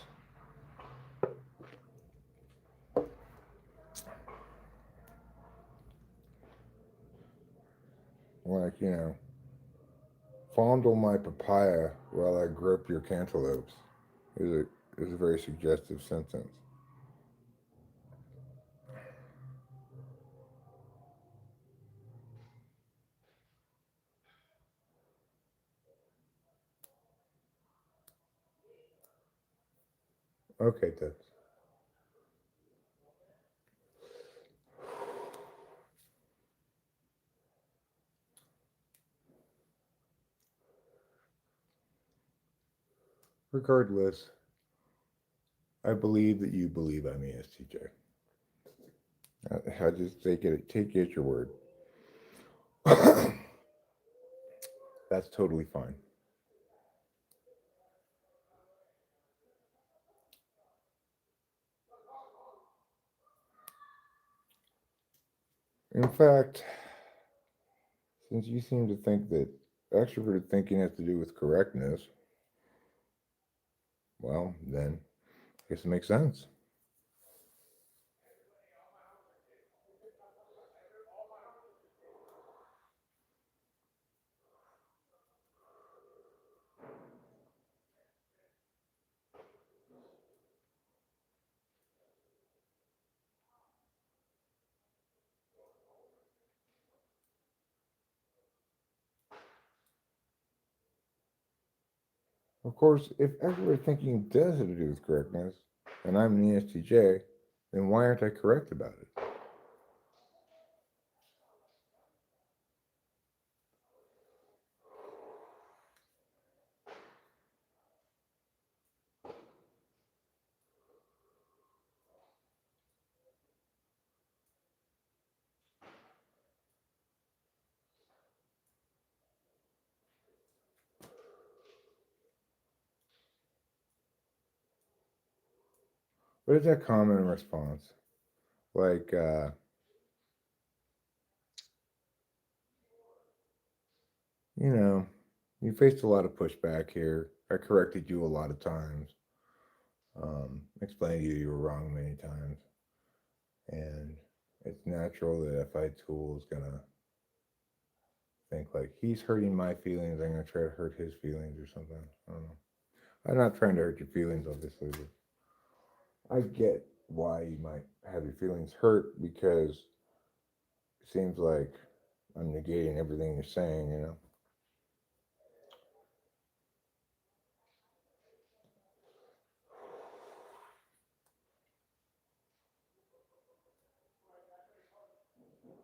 Like, fondle my papaya while I grope your cantaloupes is a very suggestive sentence. Okay, Tits. Regardless, I believe that you believe I'm ESTJ. I just take it at your word. That's totally fine. In fact, since you seem to think that extroverted thinking has to do with correctness, well, then I guess it makes sense. Of course, if everywhere thinking does have to do with correctness, and I'm an ESTJ, then why aren't I correct about it? But it's a common response. Like, you know, you faced a lot of pushback here. I corrected you a lot of times. Explained to you you were wrong many times. And it's natural that a fight tool is going to think like he's hurting my feelings. I'm going to try to hurt his feelings or something. I don't know. I'm not trying to hurt your feelings, obviously, but I get why you might have your feelings hurt because it seems like I'm negating everything you're saying, you know?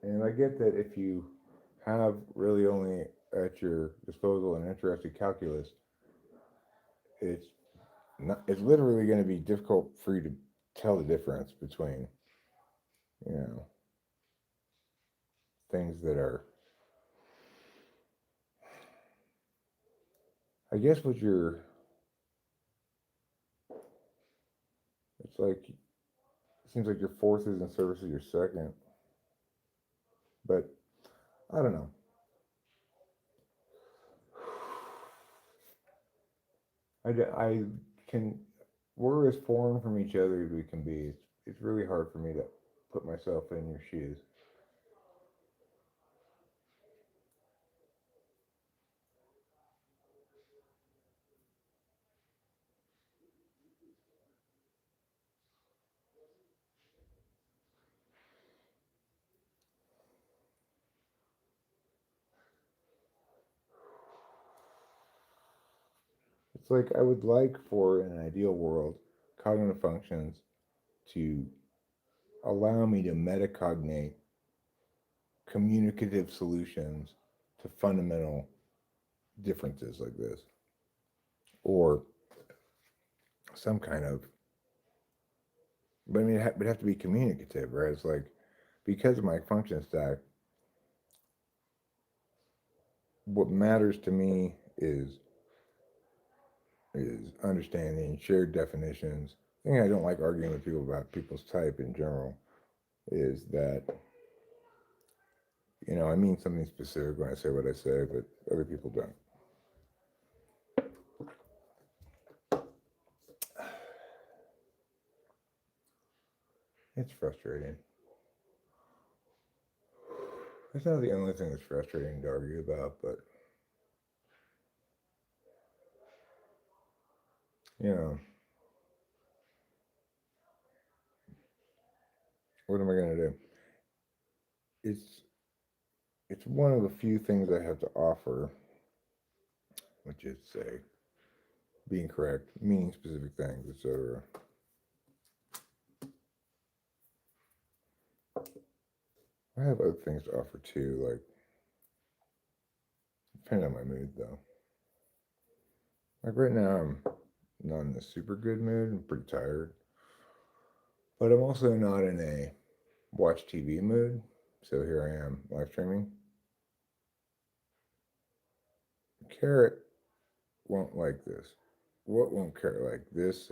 And I get that if you have really only at your disposal an interested calculus, it's it's literally going to be difficult for you to tell the difference between, you know, things that are, I guess what you're, it's like, it seems like your fourth is in service of your second, but I don't know. I can, we're as foreign from each other as we can be. It's really hard for me to put myself in your shoes. It's like I would like for in an ideal world, cognitive functions to allow me to metacognate communicative solutions to fundamental differences like this, or some kind of. But I mean, it would have to be communicative, right? It's like because of my function stack, what matters to me is understanding shared definitions. The thing I don't like arguing with people about people's type in general is that I mean something specific when I say what I say, but other people don't. It's frustrating. It's not the only thing that's frustrating to argue about, but you know, what am I gonna do? It's it's one of the few things I have to offer, which is say being correct, meaning specific things, etc. I have other things to offer too, like depending on my mood though. Like right now, I'm not in a super good mood. I'm pretty tired, but I'm also not in a watch TV mood. So here I am live streaming. Carrot won't like this. What won't Carrot like this?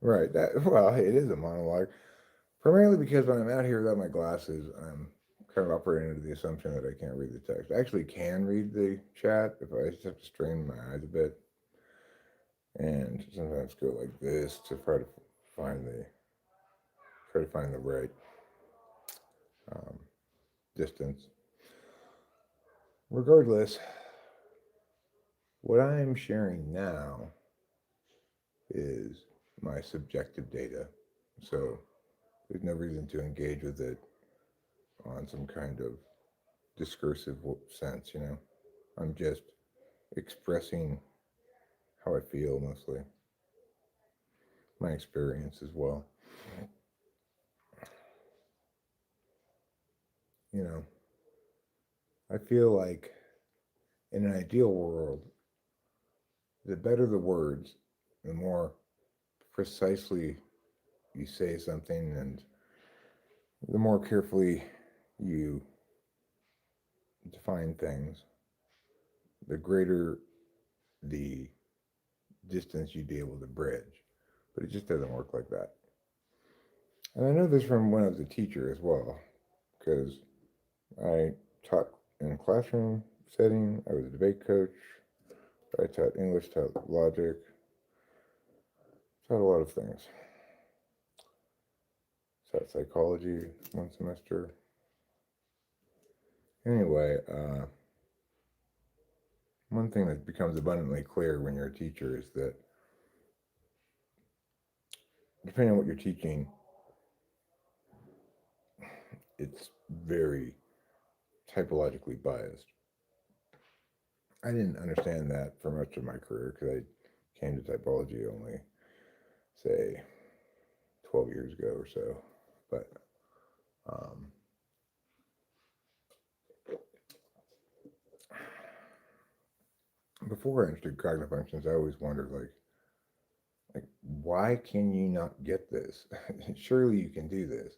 Right. That well, it is a monologue. Primarily because when I'm out here without my glasses, I'm kind of operating under the assumption that I can't read the text. I actually can read the chat if I just have to strain my eyes a bit, and sometimes go like this to find the try to find the right um, distance. Regardless, what I'm sharing now is my subjective data, so there's no reason to engage with it on some kind of discursive sense, you know. I'm just expressing how I feel mostly, my experience as well. You know, I feel like in an ideal world, the better the words, the more precisely you say something, and the more carefully you define things, the greater the distance you'd be able to bridge. But it just doesn't work like that. And I know this from when I was a teacher as well, because I taught in a classroom setting, I was a debate coach, I taught English, taught logic, taught a lot of things. Taught psychology one semester. Anyway, one thing that becomes abundantly clear when you're a teacher is that depending on what you're teaching, it's very typologically biased. I didn't understand that for much of my career because I came to typology only, say, 12 years ago or so. But um, before I understood cognitive functions, I always wondered, like, why can you not get this? Surely you can do this.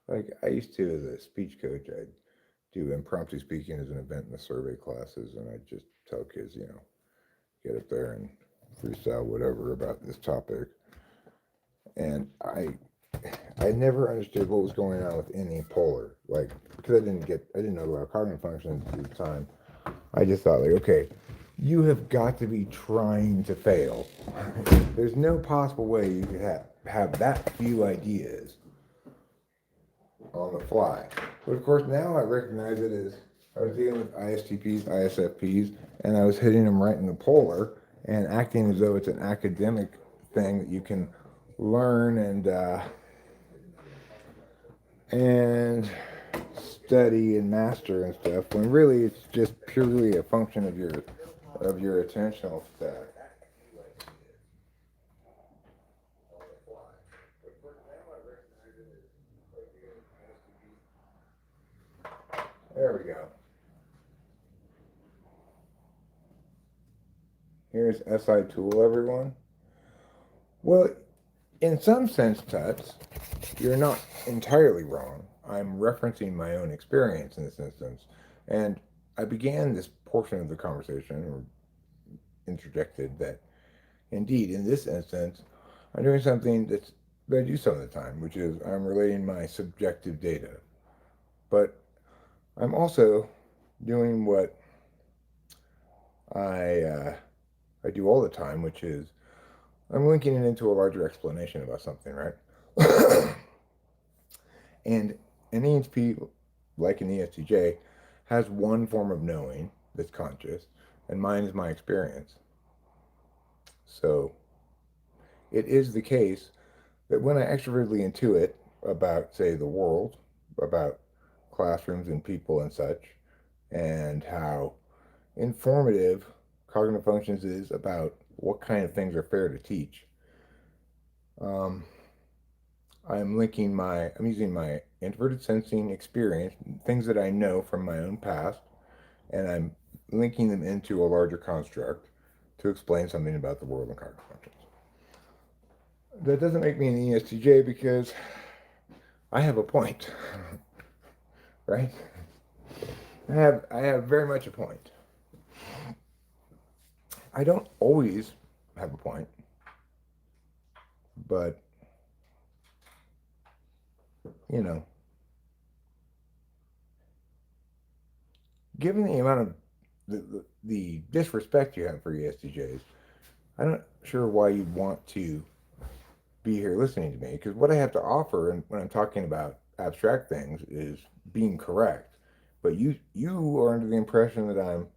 Like, I used to, as a speech coach, I'd do impromptu speaking as an event in the survey classes, and I'd just tell kids, you know, get up there and freestyle whatever about this topic. And I never understood what was going on with any polar, like, because I didn't know about cognitive functions at the time. I just thought, like, okay, you have got to be trying to fail. There's no possible way you could have that few ideas on the fly. But of course, now I recognize it as I was dealing with ISTPs, ISFPs, and I was hitting them right in the polar and acting as though it's an academic thing that you can learn and study and master and stuff. When really it's just purely a function of your attentional stack. There we go. Here's SI Tool, everyone. Well, in some sense, Tuts, you're not entirely wrong. I'm referencing my own experience in this instance. And I began this portion of the conversation, or interjected, that indeed, in this instance, I'm doing something that I do some of the time, which is I'm relating my subjective data. But I'm also doing what I, uh, I do all the time, which is I'm linking it into a larger explanation about something, right? And an ENTP, like an ESTJ, has one form of knowing that's conscious, and mine is my experience. So it is the case that when I extrovertedly intuit about, say, the world, about classrooms and people and such, and how informative cognitive functions is about what kind of things are fair to teach, um, I'm using my introverted sensing experience, things that I know from my own past, and I'm linking them into a larger construct to explain something about the world and cognitive functions. That doesn't make me an ESTJ because I have a point, right? I have very much a point. I don't always have a point, but you know, given the amount of the disrespect you have for ESTJs, I'm not sure why you'd want to be here listening to me, because what I have to offer, and when I'm talking about abstract things, is being correct. But you are under the impression that I'm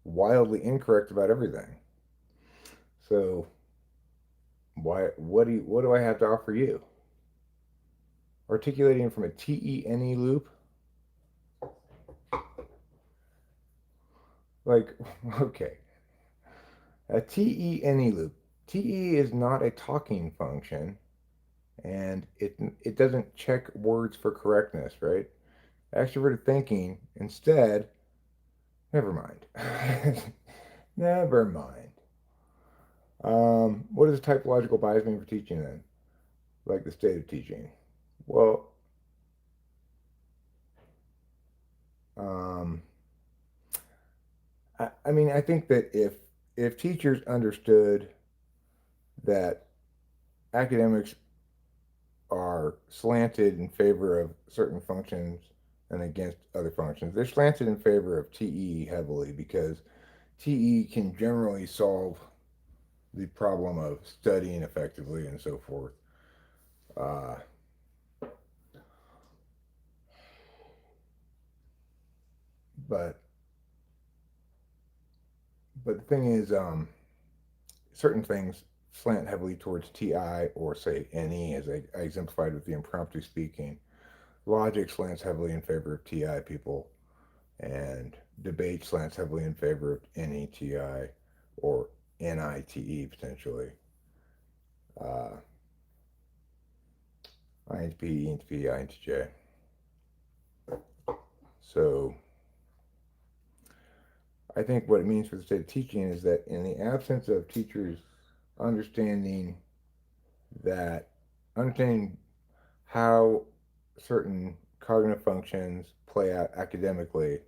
wildly incorrect about everything. So what do I have to offer you? Articulating from a TENE loop? Like, okay, a TE-NE loop. TE is not a talking function, and it doesn't check words for correctness, right? Extroverted thinking, instead, never mind. Never mind. What does typological bias mean for teaching then? Like the state of teaching? Well, um, I mean, I think that if teachers understood that academics are slanted in favor of certain functions and against other functions, they're slanted in favor of TE heavily because TE can generally solve the problem of studying effectively and so forth. Uh, but but the thing is, certain things slant heavily towards TI or say NE, as I exemplified with the impromptu speaking. Logic slants heavily in favor of TI people, and debate slants heavily in favor of NETI or NITE potentially. Uh, INTP, ENTP, INTJ. So I think what it means for the state of teaching is that in the absence of teachers understanding that understanding how certain cognitive functions play out academically,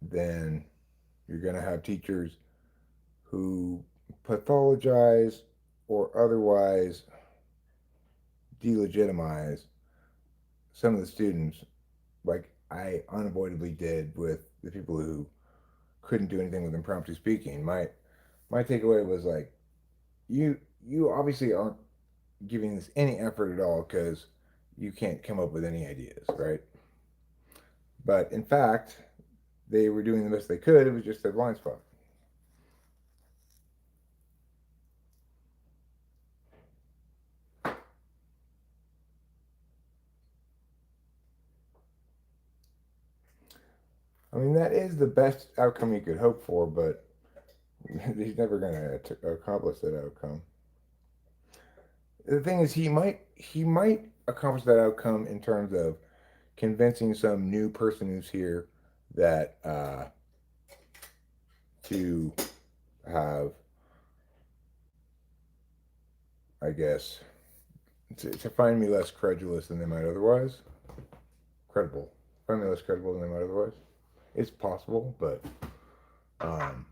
then you're going to have teachers who pathologize or otherwise delegitimize some of the students, like I unavoidably did with the people who couldn't do anything with impromptu speaking. My takeaway was like, you obviously aren't giving this any effort at all because you can't come up with any ideas, right? But in fact, they were doing the best they could. It was just their blind spot. I mean, that is the best outcome you could hope for, but he's never going to accomplish that outcome. The thing is, he might accomplish that outcome in terms of convincing some new person who's here that to have, I guess, to find me less credulous than they might otherwise. Credible. Find me less credible than they might otherwise. It's possible, but um,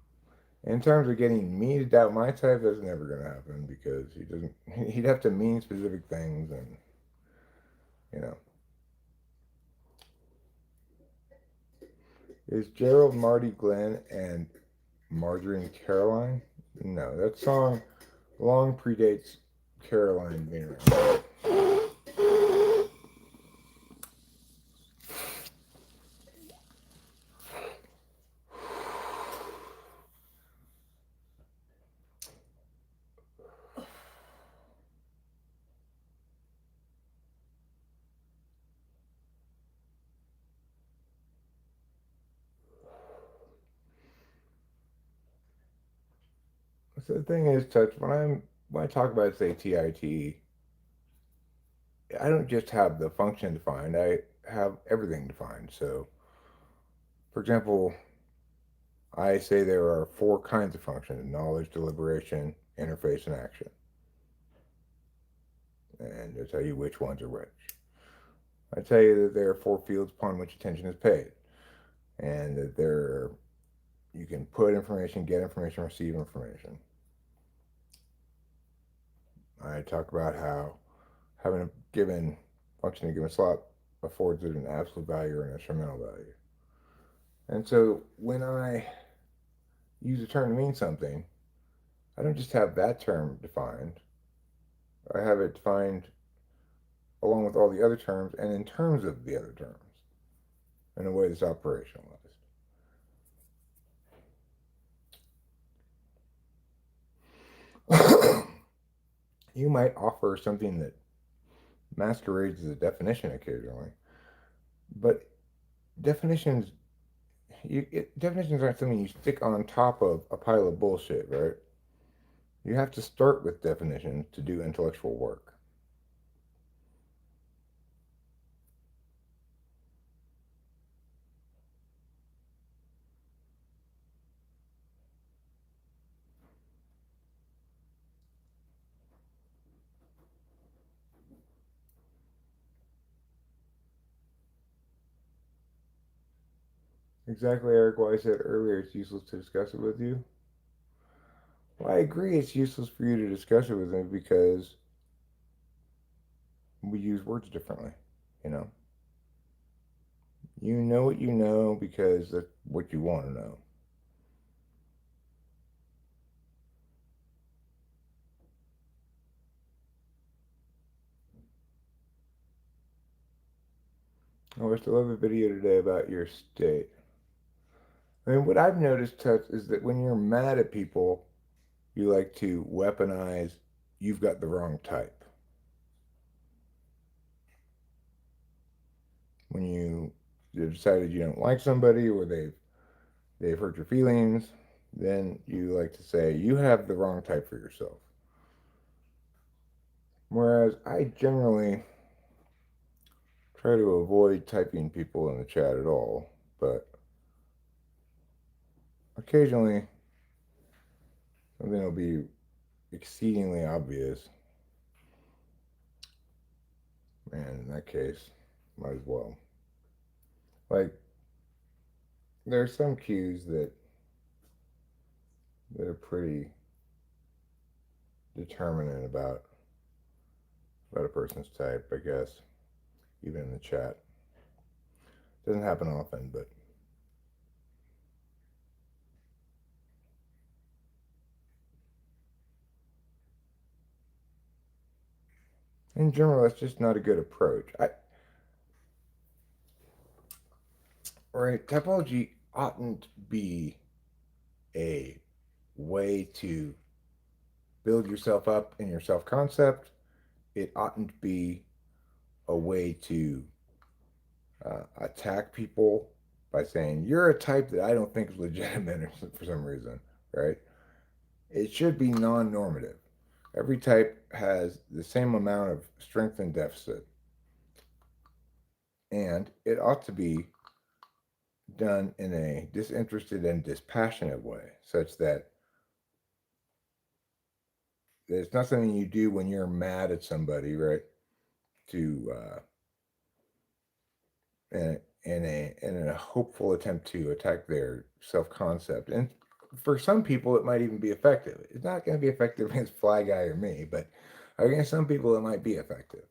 in terms of getting me to doubt my type, that's never going to happen because he doesn't. He'd have to mean specific things, and you know, is Gerald, Marty, Glenn, and Marjorie and Caroline? No, that song long predates Caroline being around. So the thing is, touch when I talk about say TIT, I don't just have the function defined. I have everything defined. So, for example, I say there are four kinds of functions: knowledge, deliberation, interface, and action. And I tell you which ones are which. I tell you that there are four fields upon which attention is paid, and that you can put information, get information, receive information. I talk about how having a given function in a given slot affords it an absolute value or an instrumental value. And so when I use a term to mean something, I don't just have that term defined. I have it defined along with all the other terms and in terms of the other terms in a way that's operationalized. You might offer something that masquerades as a definition occasionally, but definitions definitions aren't something you stick on top of a pile of bullshit, right? You have to start with definitions to do intellectual work. Exactly, Eric, why I said earlier it's useless to discuss it with you. Well, I agree it's useless for you to discuss it with me because we use words differently, you know? You know what you know because that's what you want to know. I watched a love a video today about your state. I mean, what I've noticed, Tux, is that when you're mad at people, you like to weaponize, you've got the wrong type. When you've decided you don't like somebody or they've hurt your feelings, then you like to say, you have the wrong type for yourself. Whereas I generally try to avoid typing people in the chat at all, but occasionally something will be exceedingly obvious. And in that case, might as well. Like, there are some cues that are pretty determinant about a person's type, I guess, even in the chat. Doesn't happen often, but in general, that's just not a good approach. Right, typology oughtn't be a way to build yourself up in your self concept. It oughtn't be a way to attack people by saying you're a type that I don't think is legitimate for some reason, right? It should be non normative. Every type has the same amount of strength and deficit, and it ought to be done in a disinterested and dispassionate way, such that it's not something you do when you're mad at somebody, right? To in a hopeful attempt to attack their self concept, and for some people it might even be effective. It's not going to be effective against Fly Guy or me, but against some people it might be effective.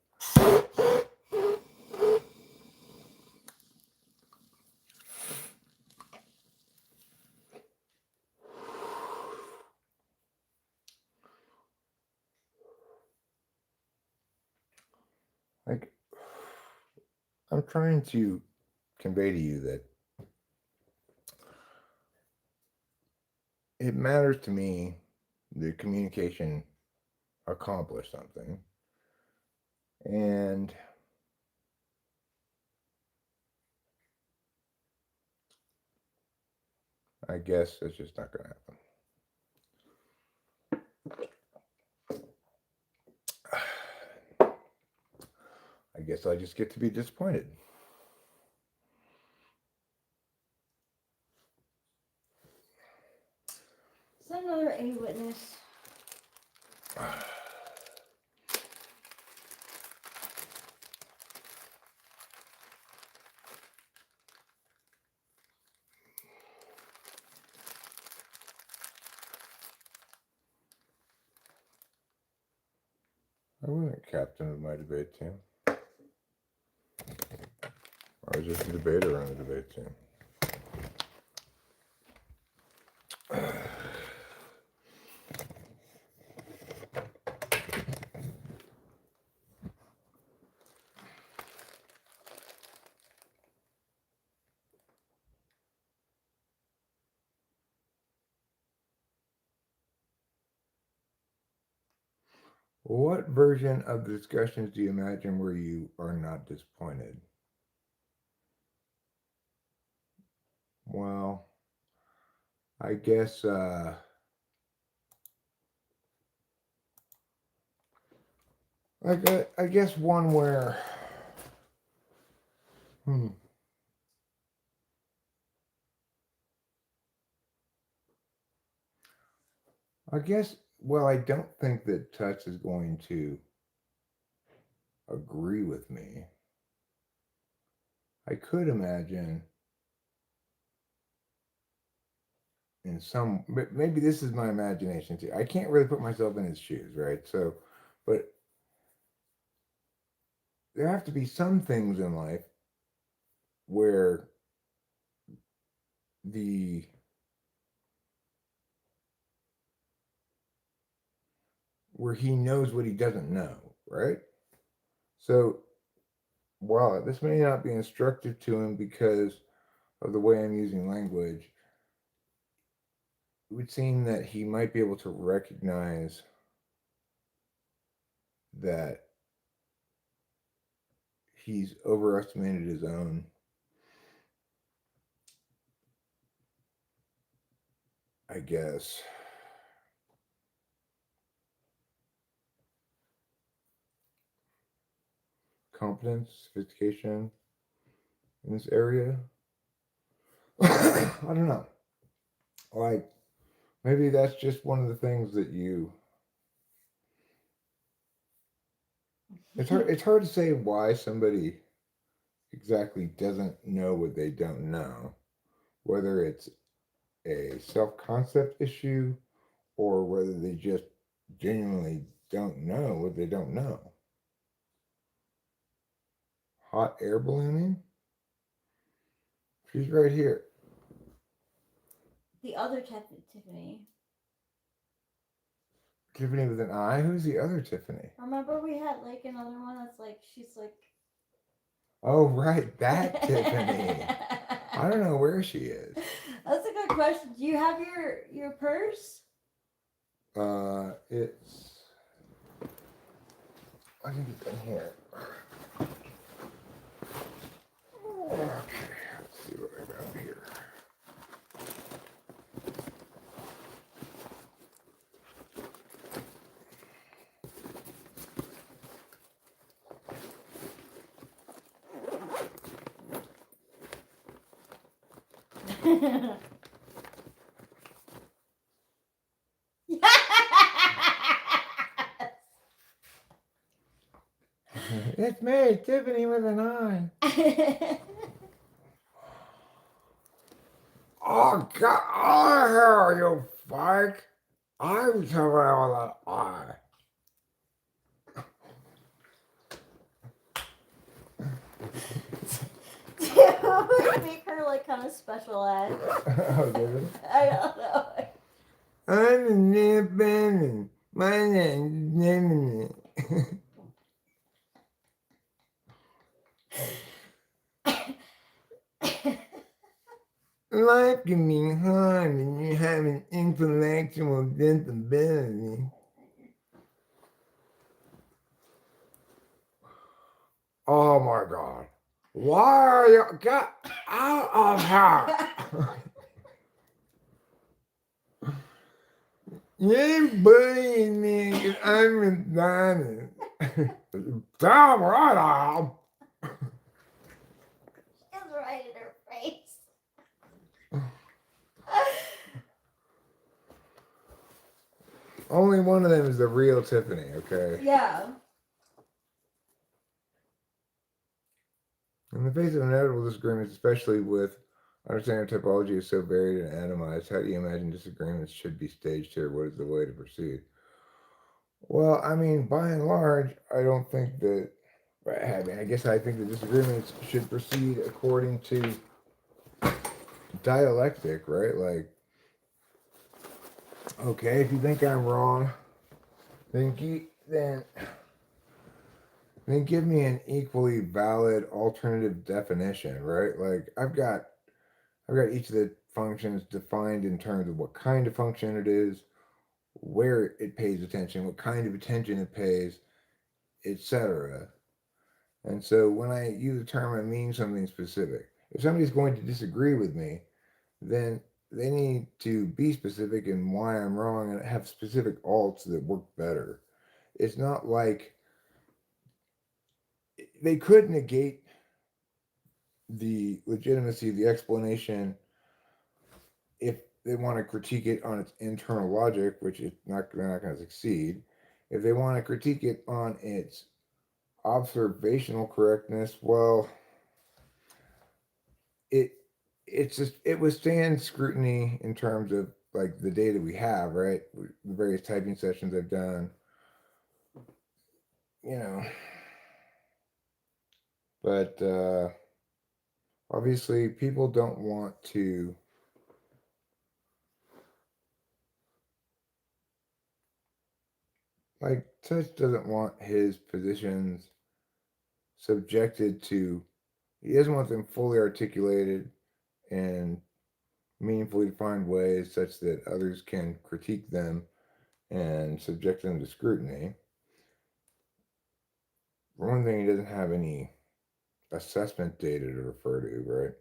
Like, I'm trying to convey to you that it matters to me the communication accomplished something, and I guess it's just not going to happen. I guess I just get to be disappointed. Is that another A witness? I wasn't captain of my debate team. I was just a debater on the debate team. What version of the discussions do you imagine where you are not disappointed? Well, I guess I guess one where hmm, I guess well I don't think that touch is going to agree with me. I could imagine in some maybe this is my imagination too. I can't really put myself in his shoes, right? So, but there have to be some things in life where the where he knows what he doesn't know, right? So while this may not be instructive to him because of the way I'm using language, it would seem that he might be able to recognize that he's overestimated his own, I guess, competence, sophistication in this area. I don't know. Like maybe that's just one of the things that you. It's hard to say why somebody exactly doesn't know what they don't know. Whether it's a self concept issue or whether they just genuinely don't know what they don't know. Hot air ballooning? She's right here. The other Tiffany. Tiffany with an I? Who's the other Tiffany? Remember we had like another one that's like she's like. Oh, right, that Tiffany. I don't know where she is. That's a good question. Do you have your purse? It's. I think it's in here. Okay, let's see what I got here. It's me, Tiffany with an I. Oh, God, oh, you fuck. I'm Tiffany with an I. would make her like kind of special ed. Oh, did it? I don't know. I'm a nippin'. My name's Nippin'. Life can be hard when you have an intellectual disability. Oh my God. Why are you. Get out of here! You bullying me because I'm retarded. Damn right I am. It's right in her face. Only one of them is the real Tiffany, okay? Yeah. In the face of inevitable disagreements, especially with understanding typology is so varied and atomized, how do you imagine disagreements should be staged here? What is the way to proceed? Well, I mean, by and large, I don't think that. I mean, I guess I think the disagreements should proceed according to dialectic, right? Like, okay, if you think I'm wrong, then then give me an equally valid alternative definition, right? Like, I've got each of the functions defined in terms of what kind of function it is, where it pays attention, what kind of attention it pays, etc. And so when I use a term, I mean something specific. If somebody's going to disagree with me, then they need to be specific in why I'm wrong and have specific alts that work better. It's not like they could negate the legitimacy of the explanation if they want to critique it on its internal logic, which they're not going to succeed. If they want to critique it on its observational correctness, well, it it's just it withstands scrutiny in terms of like the data we have, right? The various typing sessions I've done, you know. But obviously, people don't want to. Like, Touch doesn't want his positions subjected to. He doesn't want them fully articulated in meaningfully defined ways such that others can critique them and subject them to scrutiny. For one thing, he doesn't have any assessment data to refer to, right?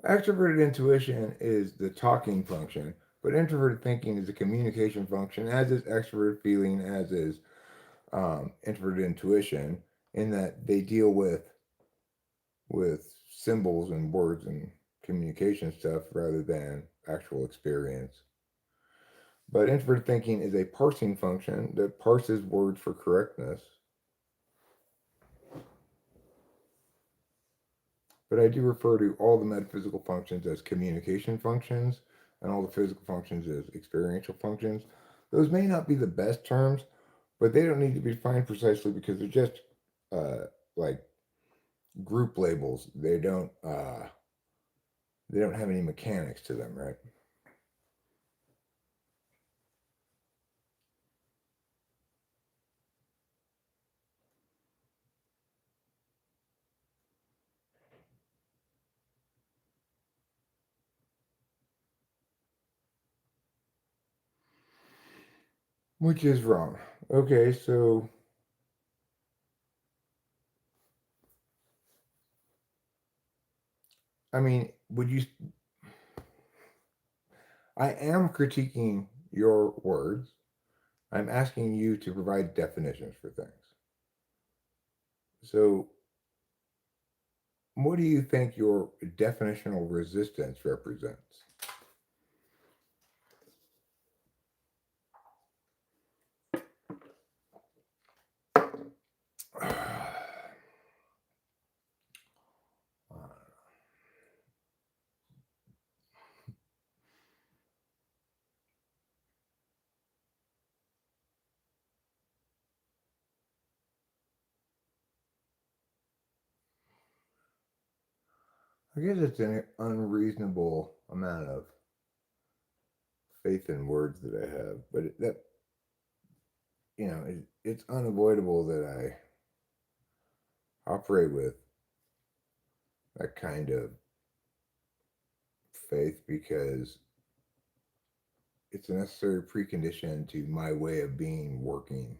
Extroverted intuition is the talking function, but introverted thinking is a communication function, as is extroverted feeling, as is introverted intuition, in that they deal with symbols and words and communication stuff rather than actual experience. But introverted thinking is a parsing function that parses words for correctness. But I do refer to all the metaphysical functions as communication functions and all the physical functions as experiential functions. Those may not be the best terms, but they don't need to be defined precisely because they're just like group labels. They don't have any mechanics to them, right? Which is wrong. Okay, so I mean, would you? I am critiquing your words. I'm asking you to provide definitions for things. So, what do you think your definitional resistance represents? I guess it's an unreasonable amount of faith in words that I have, but it's unavoidable that I operate with that kind of faith because it's a necessary precondition to my way of being working.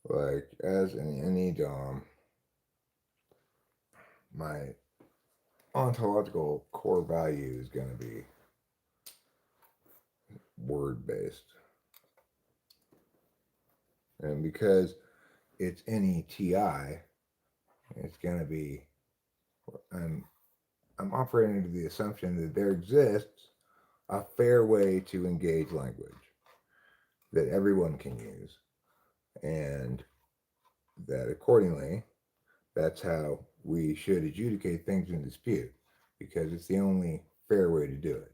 Like as an any dom, my ontological core value is going to be word based, and because it's NETI, it's going to be. I'm I'm operating under the assumption that there exists a fair way to engage language that everyone can use, and that accordingly, that's how we should adjudicate things in dispute because it's the only fair way to do it.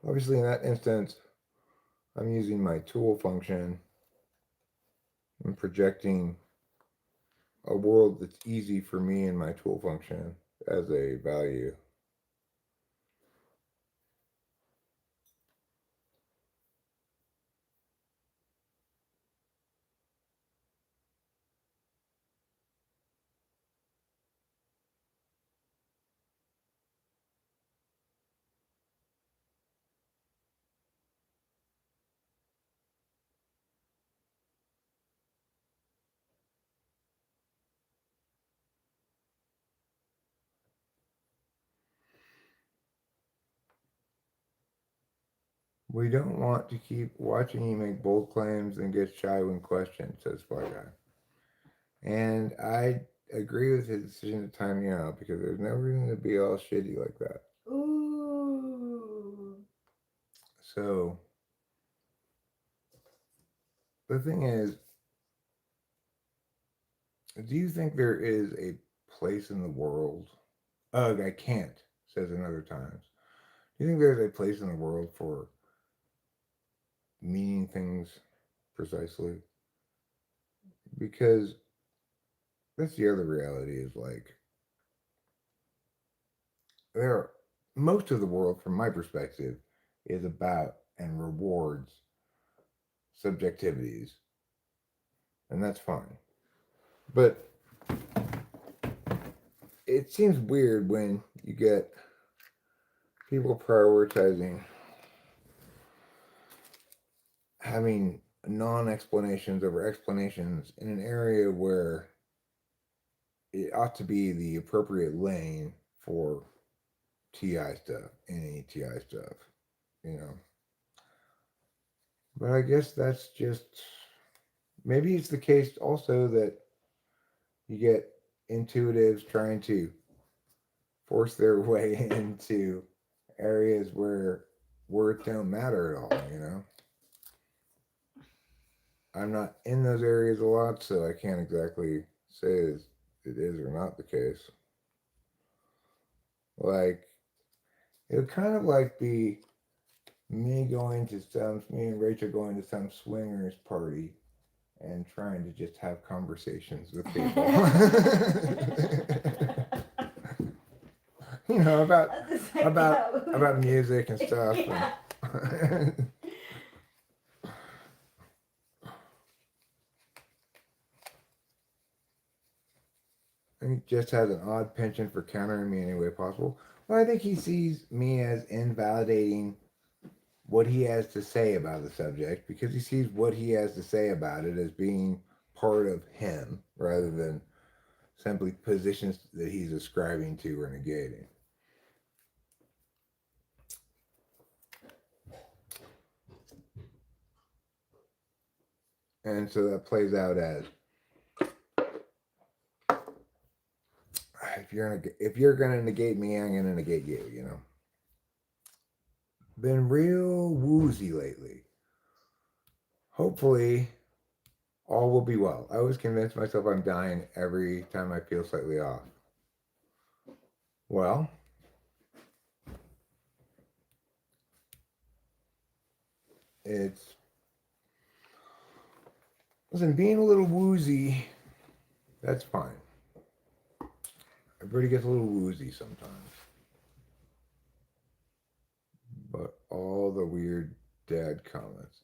Obviously, in that instance, I'm using my tool function and projecting a world that's easy for me and my tool function as a value. We don't want to keep watching you make bold claims and get shy when questioned, says Fly Guy. And I agree with his decision to time me out because there's no reason to be all shitty like that. Ooh. So the thing is, do you think there is a place in the world? Ugh, I can't, says another times. Do you think there's a place in the world for meaning things precisely? Because that's the other reality is like there are, most of the world from my perspective is about and rewards subjectivities, and that's fine. But it seems weird when you get people prioritizing having non-explanations over explanations in an area where it ought to be the appropriate lane for TI stuff, any TI stuff, you know. But I guess that's just maybe it's the case also that you get intuitives trying to force their way into areas where words don't matter at all, you know. I'm not in those areas a lot, so I can't exactly say it is or not the case. Like, it would kind of like be me and Rachel going to some swingers party and trying to just have conversations with people. You know, about music and stuff. Yeah. And he just has an odd penchant for countering me any way possible. Well, I think he sees me as invalidating what he has to say about the subject because he sees what he has to say about it as being part of him rather than simply positions that he's ascribing to or negating. And so that plays out as if you're gonna negate me, I'm gonna negate you. You know, been real woozy lately. Hopefully, all will be well. I always convince myself I'm dying every time I feel slightly off. Well, it's listen, being a little woozy, that's fine. Everybody gets a little woozy sometimes. But all the weird dad comments.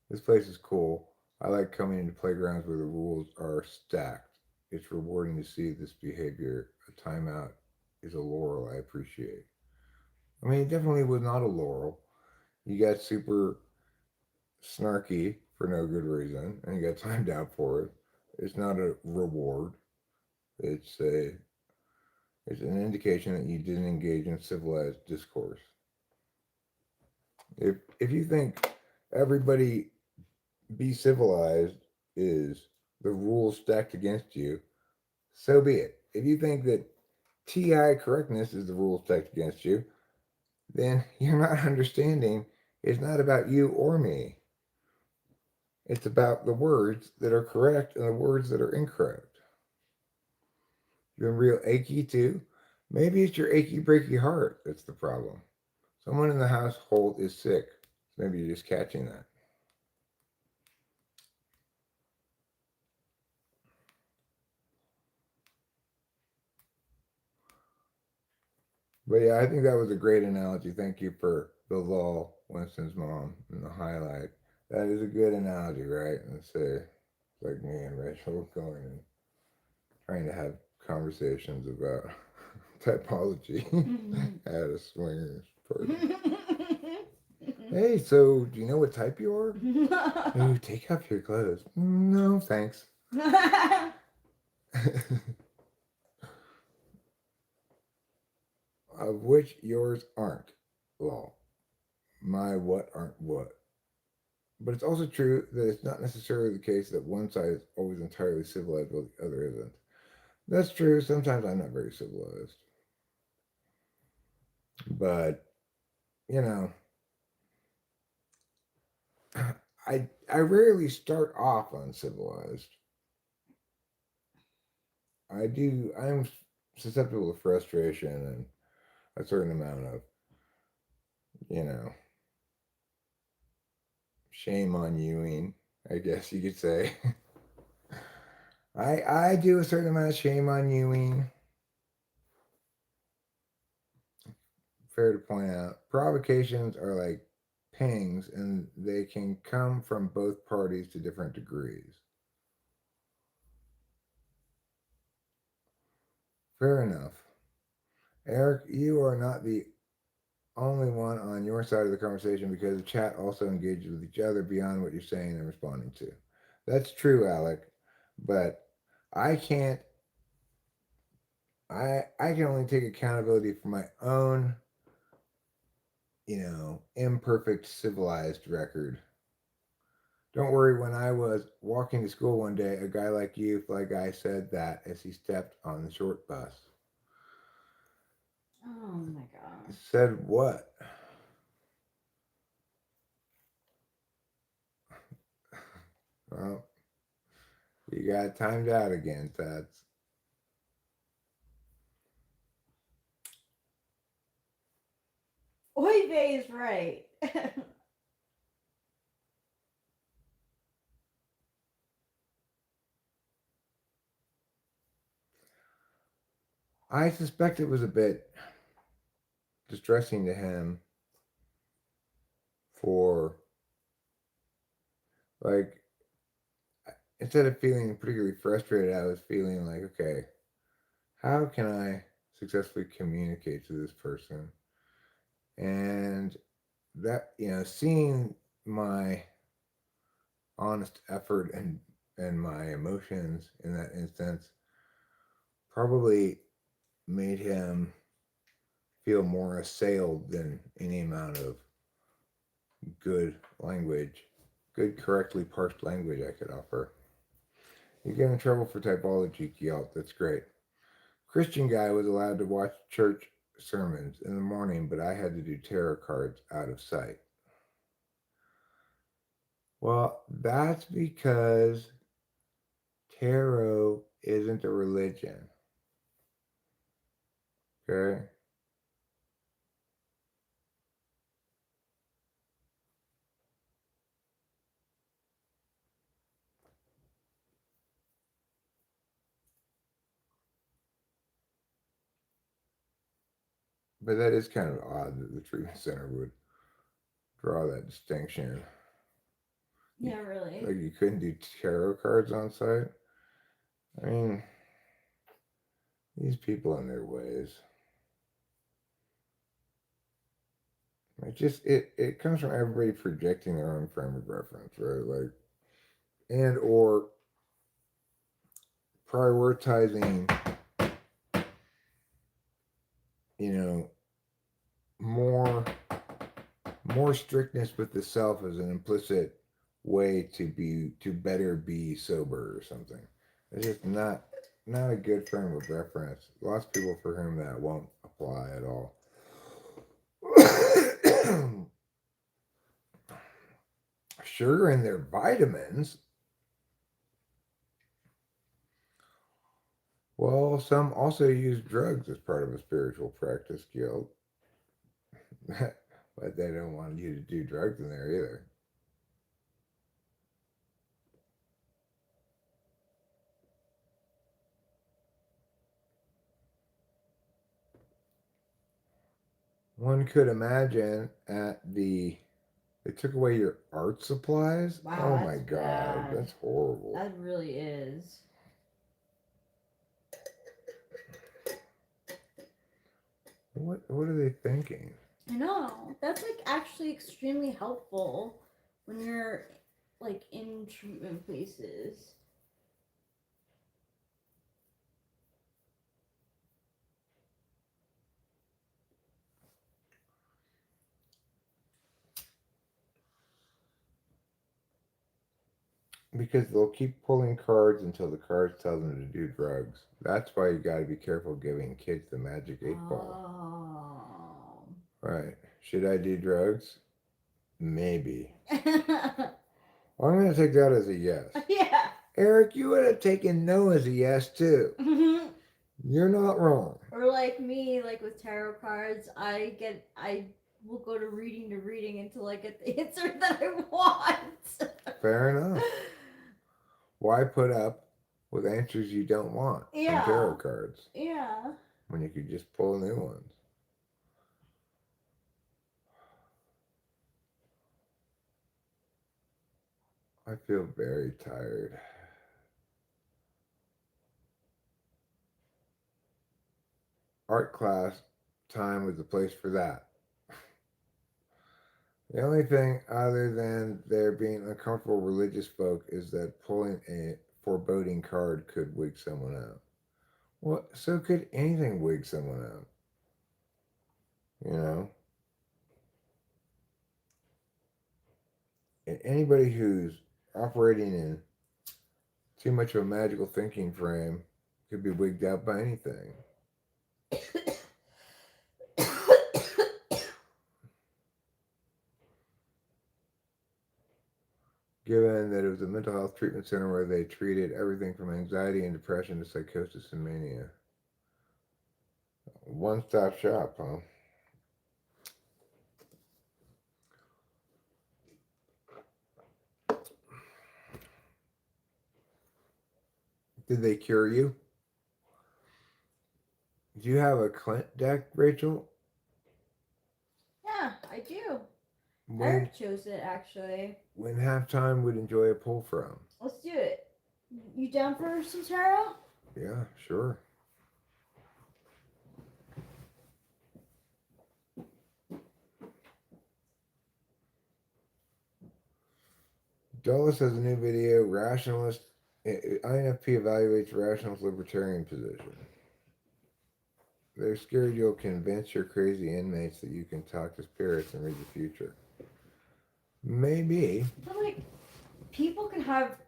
This place is cool. I like coming into playgrounds where the rules are stacked. It's rewarding to see this behavior. A timeout is a laurel I appreciate. I mean, it definitely was not a laurel. You got super snarky for no good reason, and you got timed out for it. It's not a reward. It's a it's an indication that you didn't engage in civilized discourse. If you think everybody be civilized is the rules stacked against you, so be it. If you think that TI correctness is the rules stacked against you, then you're not understanding it's not about you or me. It's about the words that are correct and the words that are incorrect. You're real achy too. Maybe it's your achy breaky heart that's the problem. Someone in the household is sick. Maybe you're just catching that. But yeah, I think that was a great analogy. Thank you for the lull, Winston's mom, and the highlight. That is a good analogy, right? And say, like me and Rachel going and trying to have conversations about typology at a swingers party. Hey, so do you know what type you are? Ooh, take off your clothes. No, thanks. Of which yours aren't. Law. my what aren't what. But it's also true that it's not necessarily the case that one side is always entirely civilized while the other isn't. That's true. Sometimes I'm not very civilized. But, you know, I rarely start off uncivilized. I'm susceptible to frustration and a certain amount of, you know, shame on youing, I guess you could say. I do a certain amount of shame on youing. Fair to point out, provocations are like pings and they can come from both parties to different degrees. Fair enough. Eric, you are not the only one on your side of the conversation because the chat also engages with each other beyond what you're saying and responding to. That's true, Alec, but I can't. I can only take accountability for my own, imperfect civilized record. Don't worry. When I was walking to school one day, a guy like you, fly guy, said that as he stepped on the short bus. Oh my gosh. Said what? Well, you got timed out again, Tats. Oy vey is right. I suspect it was a bit distressing to him for, like, instead of feeling particularly frustrated, I was feeling like, okay, how can I successfully communicate to this person? And that, seeing my honest effort and my emotions in that instance probably made him feel more assailed than any amount of good language, good correctly parsed language I could offer. You get in trouble for typology, Gyalt. That's great. Christian guy was allowed to watch church sermons in the morning, but I had to do tarot cards out of sight. Well, that's because tarot isn't a religion. Okay? But that is kind of odd that the treatment center would draw that distinction. Yeah, really. Like you couldn't do tarot cards on site. I mean, these people and their ways. It comes from everybody projecting their own frame of reference, right? Like, and or prioritizing, you know, more more strictness with the self as an implicit way to better be sober or something. It's just not a good frame of reference. Lots of people for whom that won't apply at all. Sugar in their vitamins. Well, some also use drugs as part of a spiritual practice, Guild. But they don't want you to do drugs in there either. One could imagine they took away your art supplies. Wow, Oh my that's god, bad. that's horrible. That really is. What are they thinking? I know. That's like actually extremely helpful when you're like in treatment places. Because they'll keep pulling cards until the cards tell them to do drugs. That's why you got to be careful giving kids the magic 8 ball. Oh. Right. Should I do drugs? Maybe. I'm going to take that as a yes. Yeah. Eric, you would have taken no as a yes, too. You're not wrong. Or like me, like with tarot cards, I will go to reading until I get the answer that I want. Fair enough. Why put up with answers you don't want from tarot cards Yeah. when you could just pull new ones? I feel very tired. Art class time was the place for that. The only thing other than there being uncomfortable religious folk is that pulling a foreboding card could wig someone out. Well, so could anything wig someone out. You know? And anybody who's operating in too much of a magical thinking frame could be wigged out by anything. Given that it was a mental health treatment center where they treated everything from anxiety and depression to psychosis and mania. One-stop shop, huh? Did they cure you? Do you have a Clint deck, Rachel? Yeah, I do. When, Eric chose it actually. when halftime would enjoy a pull from? Let's do it. You down for some tarot? Yeah, sure. Dulles has a new video, Rationalist, INFP evaluates Rationalist Libertarian position. They're scared you'll convince your crazy inmates that you can talk to spirits and read the future. Maybe. But like, people can have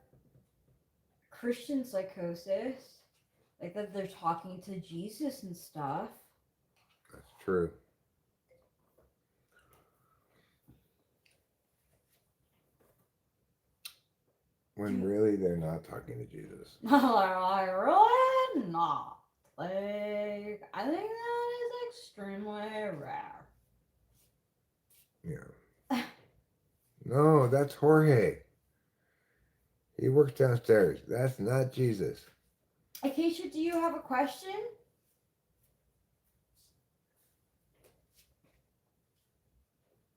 Christian psychosis, like that they're talking to Jesus and stuff. That's true. When really they're not talking to Jesus. I really not. Like, I think that is extremely rare. Yeah. No, that's Jorge. He works downstairs. That's not Jesus. Acacia, do you have a question?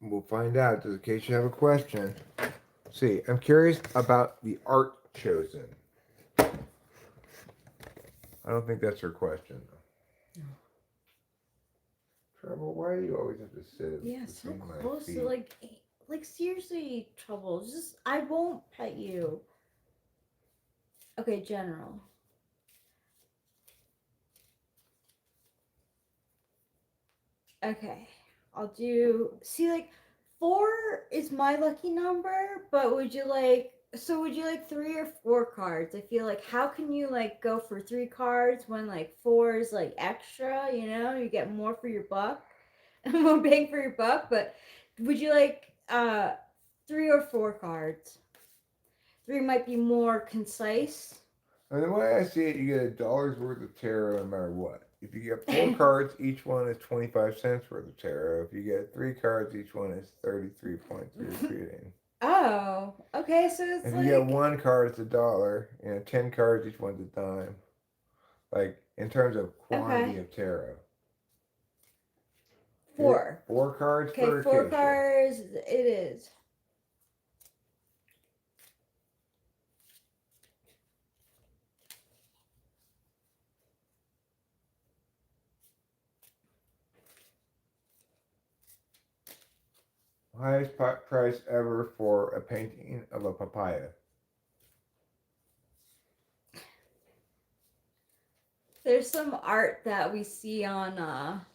We'll find out. Does Acacia have a question? See, I'm curious about the art chosen. I don't think that's her question, though. No. Trouble, why do you always have to sit Yeah, so between my close feet? to like seriously, Trouble. Just I won't pet you. Okay, general. Okay, I'll do. See, like 4 is my lucky number, but would you like? So would you like 3 or 4 cards? I feel like how can you like go for 3 cards when like 4 is like extra? You know, you get more for your buck, more bang for your buck. But would you like 3 or 4 cards? 3 might be more concise. And the way I see it, you get $1 worth of tarot no matter what. If you get 4 cards, each one is 25 cents worth of tarot. If you get 3 cards, each one is 33 points you're repeating. Oh, okay. So it's If like you get 1 card, it's $1. 10 cards, each one's a dime. Like in terms of quantity of tarot. 4. 4 cards Okay, per 4 Acacia. cards. It is. Highest price ever for a painting of a papaya. There's some art that we see on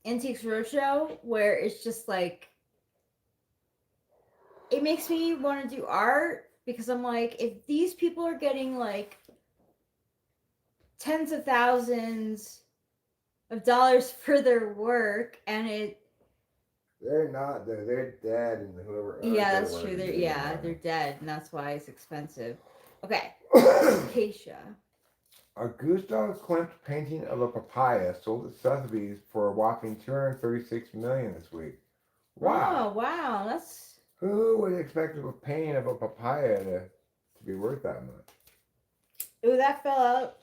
Antiques Roadshow where it's just like it makes me want to do art because I'm like, if these people are getting like tens of thousands of dollars for their work, and it They're not. They're dead, and whoever owns yeah, their that's work true. is They're getting yeah, they're money. dead, and that's why it's expensive. Okay, Acacia. A Gustav Klimt painting of a papaya sold at Sotheby's for a whopping 236 million this week. Wow. Oh wow, that's Who would expect a painting of a papaya to be worth that much? ooh, that fell out.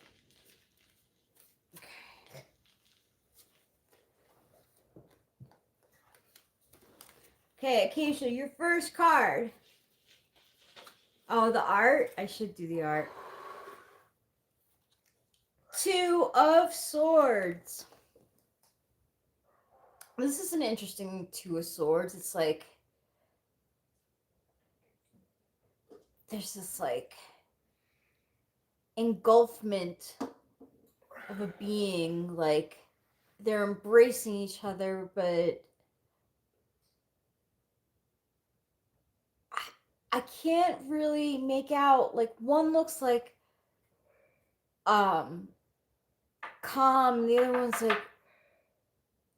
Okay, Acacia, your first card. Oh, the art. I should do the art. Two of Swords. This is an interesting Two of Swords. It's like there's this like engulfment of a being, like they're embracing each other, but I can't really make out. Like one looks like um calm, the other one's like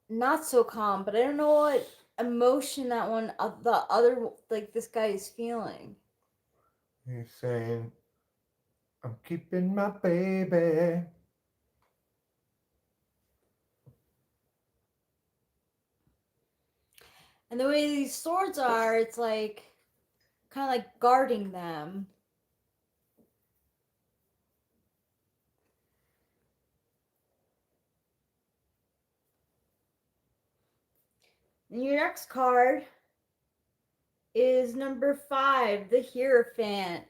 not so calm, but I don't know what emotion that one the other like this guy is feeling. He's saying, I'm keeping my baby. And the way these swords are, it's like kind of like guarding them. And your next card is number 5, the Hierophant.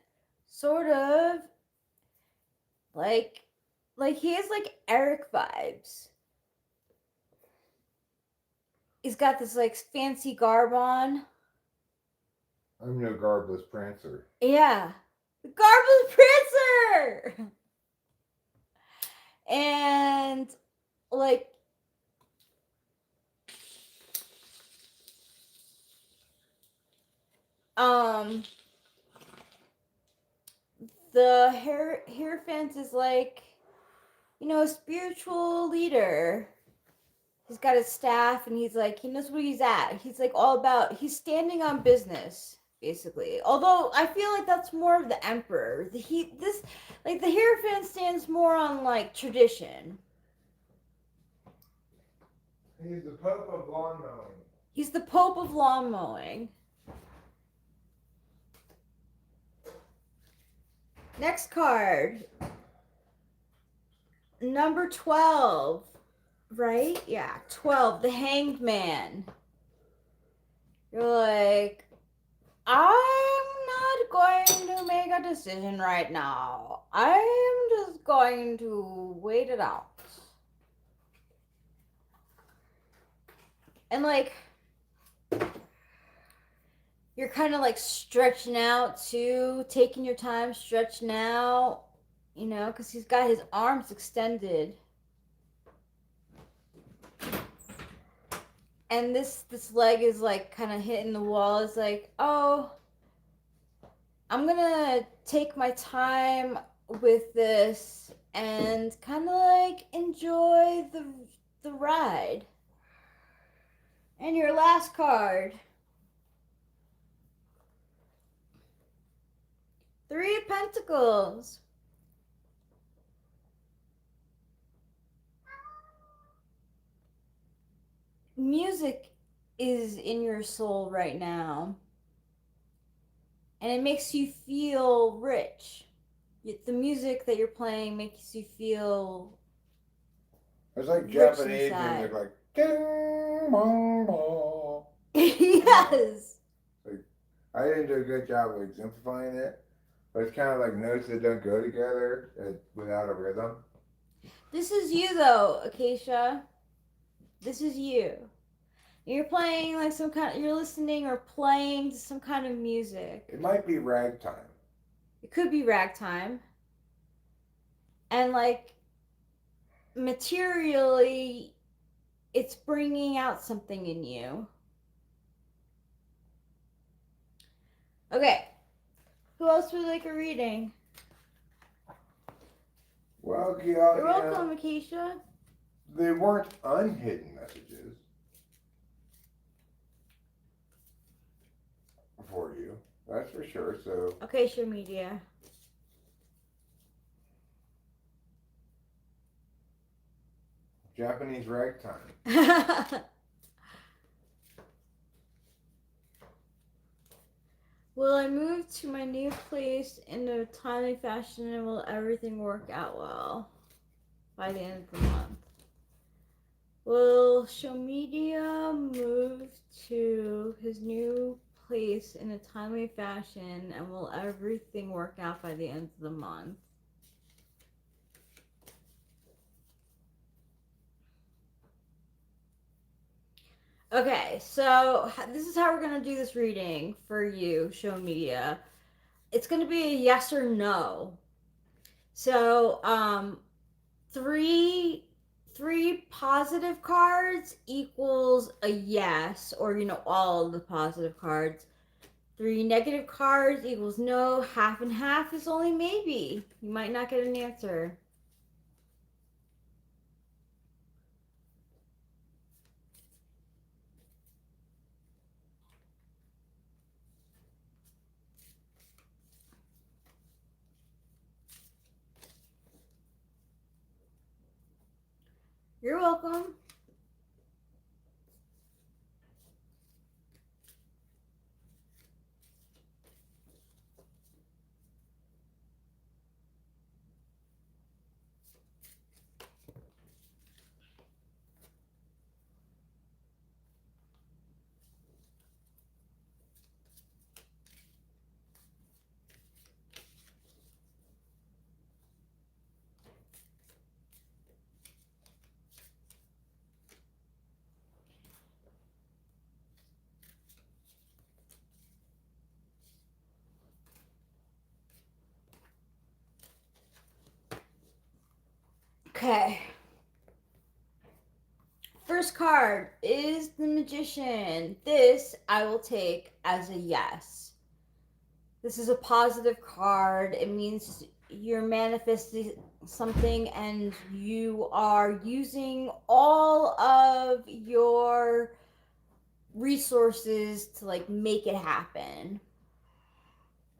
Sort of like he has like Eric vibes. He's got this like fancy garb on. I'm no garbless prancer. Yeah. The garbless prancer. And like um the Hierophant is like, you know, a spiritual leader. He's got his staff and he's like, he knows where he's at. He's like all about, he's standing on business, basically. Although I feel like that's more of the emperor. Like the Hierophant stands more on like tradition. He's the Pope of lawn mowing. He's the Pope of lawn mowing. Next card. Number 12. Right? Yeah, 12. The Hanged Man. You're like, I'm not going to make a decision right now. I'm just going to wait it out. And like, you're kind of like stretching out too, taking your time, stretching out, you know, because he's got his arms extended. And this leg is like kind of hitting the wall. It's like, oh, I'm gonna take my time with this and kind of like enjoy the ride. And your last card, 3 of Pentacles. Music is in your soul right now, and it makes you feel rich. The music that you're playing makes you feel It's like rich Japanese inside. music, like ding, bong, bong. Yes. Like, I didn't do a good job of exemplifying it, but it's kind of like notes that don't go together without a rhythm. This is you though, Acacia. This is you. You're playing like some kind of, you're listening or playing to some kind of music. It might be ragtime. It could be ragtime. And like materially, it's bringing out something in you. Okay. Who else would like a reading? Well, You're yeah, welcome, Acacia. they weren't unhidden messages for you. That's for sure. So, Acacia Media. Japanese ragtime. Will I move to my new place in a timely fashion and will everything work out well by the end of the month? Will Show Media move to his new place in a timely fashion and will everything work out by the end of the month? Okay, so this is how we're going to do this reading for you, Show Media. It's going to be a yes or no. So, three positive cards equals a yes, or all of the positive cards. 3 negative cards equals no. Half and half is only maybe. You might not get an answer. You're welcome. Okay. First card is the Magician. This I will take as a yes. This is a positive card. It means you're manifesting something and you are using all of your resources to make it happen.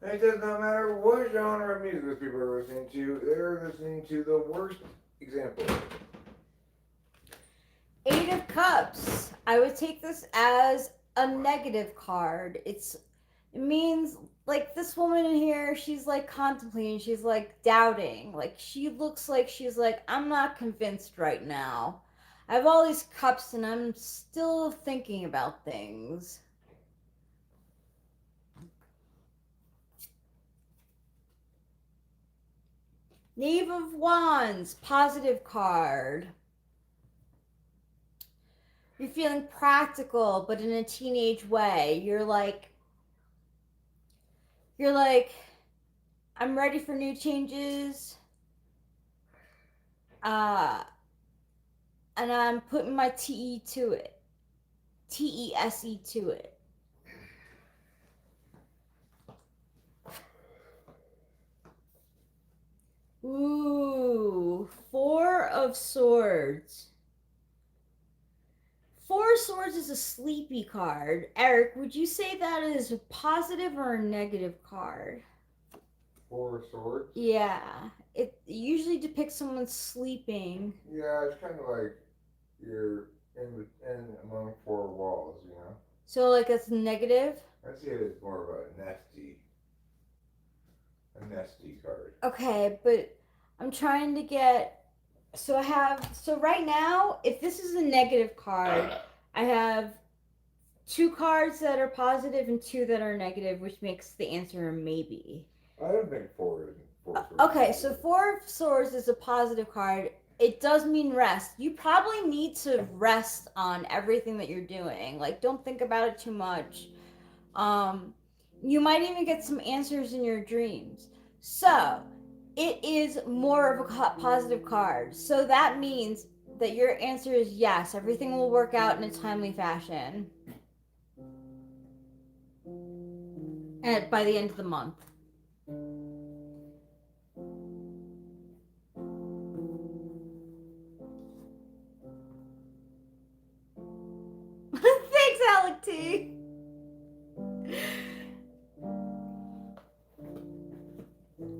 It does not matter what genre of music those people are listening to, they're listening to the worst example. 8 of Cups. I would take this as a negative card. It means this woman in here, she's contemplating, she's doubting. She looks like she's I'm not convinced right now. I have all these cups and I'm still thinking about things. Knave of Wands, positive card. You're feeling practical, but in a teenage way. You're like, I'm ready for new changes. And I'm putting my TE to it. TESE to it. Ooh, 4 of Swords. 4 of Swords is a sleepy card. Eric, would you say that is a positive or a negative card? 4 of Swords? Yeah. It usually depicts someone sleeping. Yeah, it's kind of like you're in among 4 walls, you know? So, it's negative? I see it as more of a nesty card. Okay, but I'm trying to get. So right now, if this is a negative card, I have 2 cards that are positive and 2 that are negative, which makes the answer a maybe. I don't think 4 is. Okay, so 4 of Swords is a positive card. It does mean rest. You probably need to rest on everything that you're doing. Don't think about it too much. You might even get some answers in your dreams. So, it is more of a positive card. So that means that your answer is yes. Everything will work out in a timely fashion. by the end of the month. Thanks, Alec T.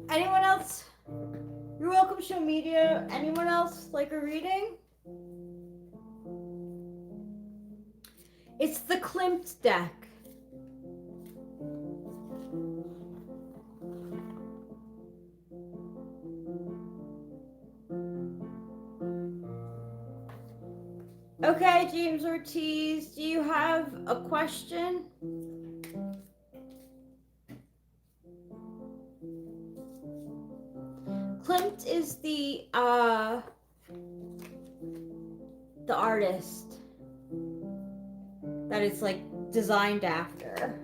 Anyone else? You're welcome, show media. Anyone else like a reading? It's the Klimt deck. Okay, James Ortiz, do you have a question? Klimt is the artist that it's like designed after.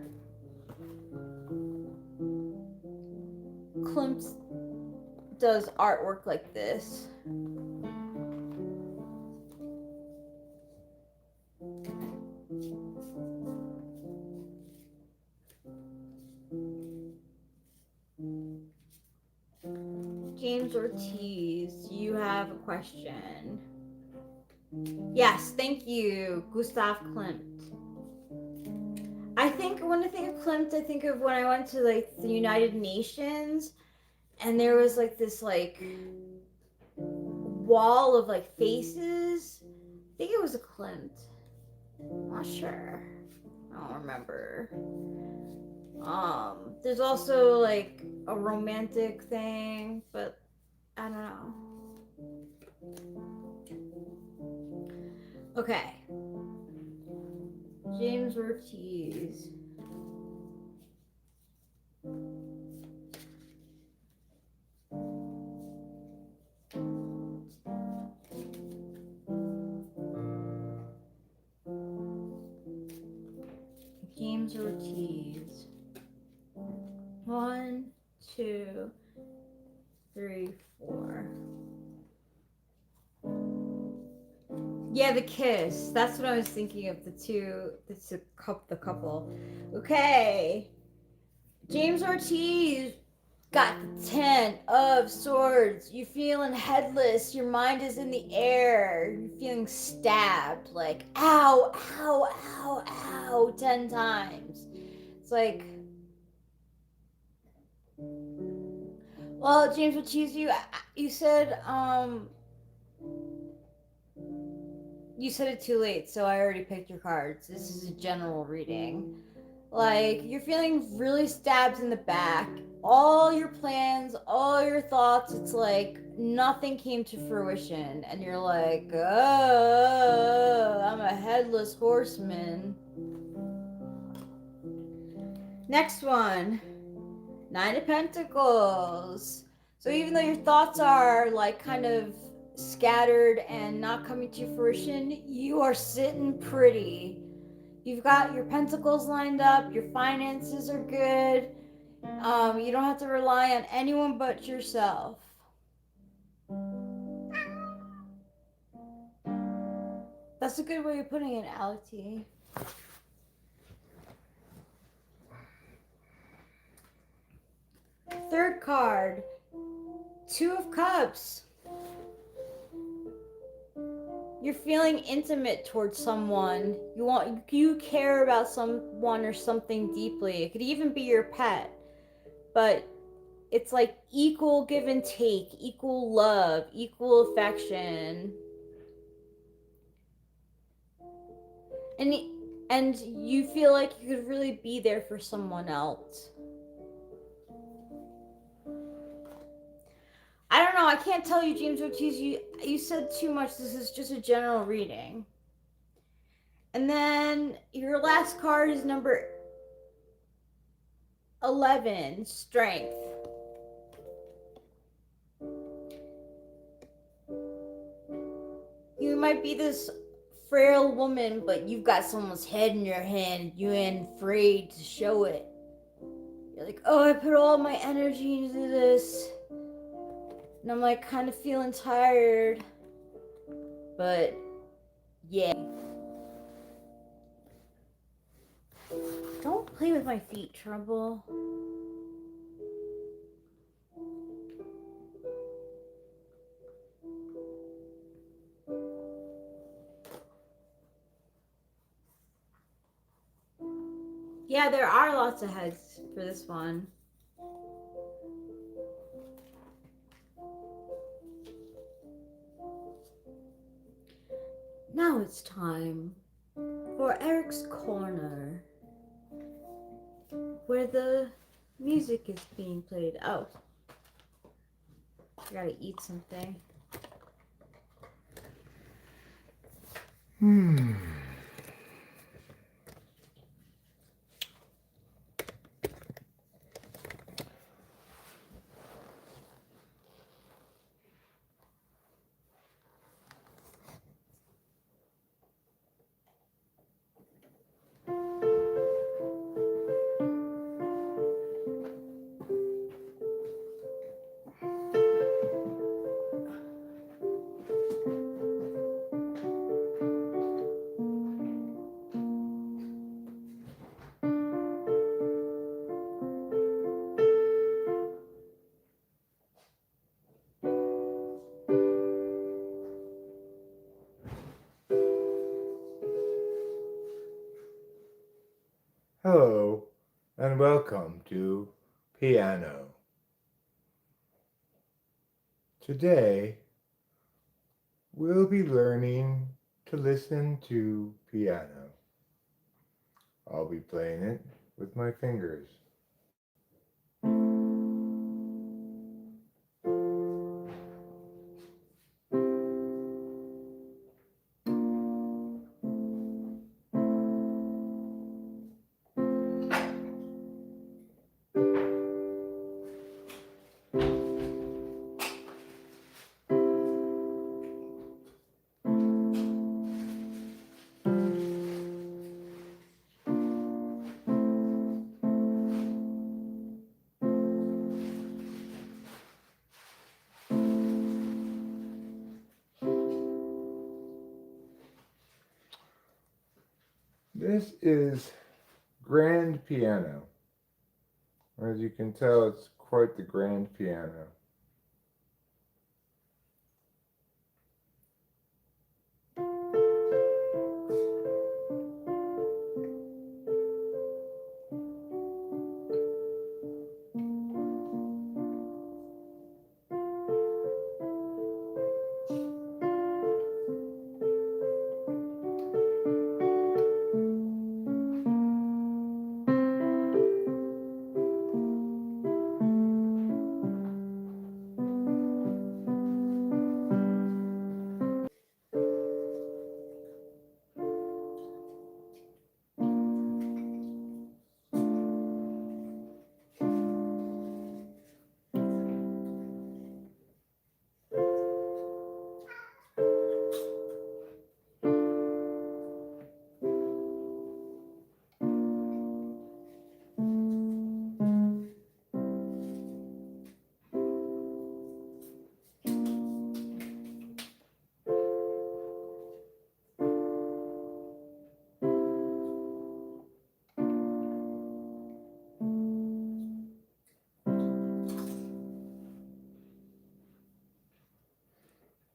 Klimt does artwork like this. James Ortiz, you have a question. Yes, thank you, Gustav Klimt. I think when I think of Klimt, I think of when I went to like the United Nations, and there was like this like wall of like faces. I think it was a Klimt. I'm not sure. I don't remember. There's also like a romantic thing, but I don't know. Okay. James Ortiz. James Ortiz. 1, 2, 3, 4. Yeah, the kiss. That's what I was thinking of. The couple. Okay. James Ortiz got the 10 of Swords. You're feeling headless. Your mind is in the air. You're feeling stabbed. Like, ow, ow, ow, ow, 10 times. It's like, well, James Ortiz, you said, you said it too late, so I already picked your cards. This is a general reading. Like, you're feeling really stabbed in the back. All your plans, all your thoughts, it's like nothing came to fruition. And you're like, oh, I'm a headless horseman. Next one. 9 of Pentacles. So even though your thoughts are like kind of scattered and not coming to fruition, you are sitting pretty. You've got your pentacles lined up, your finances are good. You don't have to rely on anyone but yourself. That's a good way of putting it, Alec T. Third card, 2 of Cups. You're feeling intimate towards someone. You care about someone or something deeply. It could even be your pet. But it's like equal give and take, equal love, equal affection. And you feel like you could really be there for someone else. I don't know. I can't tell you, James Ortiz. You said too much. This is just a general reading. And then your last card is number 11, Strength. You might be this frail woman, but you've got someone's head in your hand. You ain't afraid to show it. You're like, oh, I put all my energy into this. And I'm like kind of feeling tired. But yeah. Don't play with my feet tremble? Yeah, there are lots of heads for this one. Now it's time for Eric's Corner, where the music is being played. Oh, I gotta eat something. Hello, and welcome to Piano. Today, we'll be learning to listen to piano. I'll be playing it with my fingers. This is grand piano. As you can tell, it's quite the grand piano.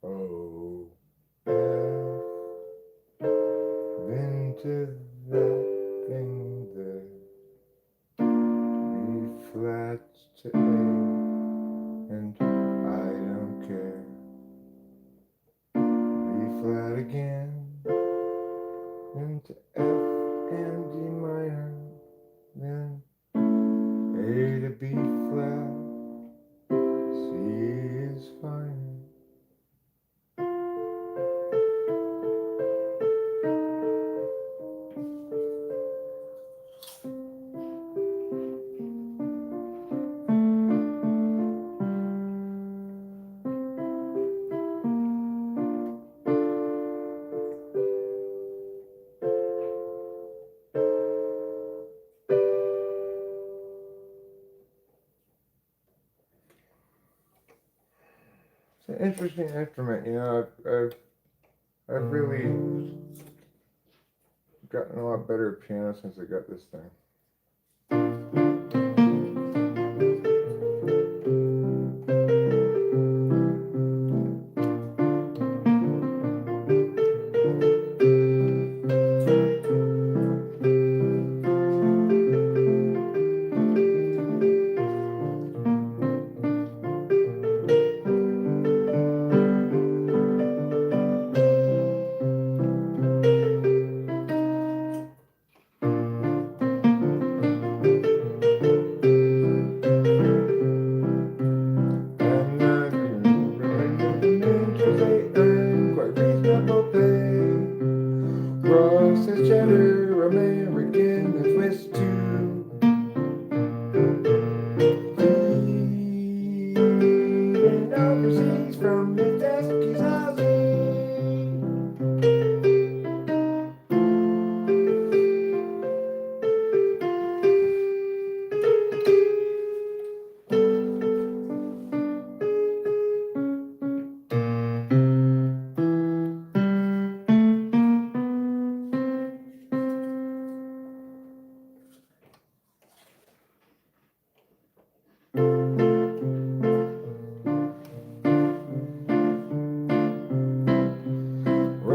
Oh, I've been to that thing there. B flat to A, and I don't care. B flat again, into F and D minor, then A to B flat, C is fine. It's an interesting instrument, you know. I've really gotten a lot better at piano since I got this thing.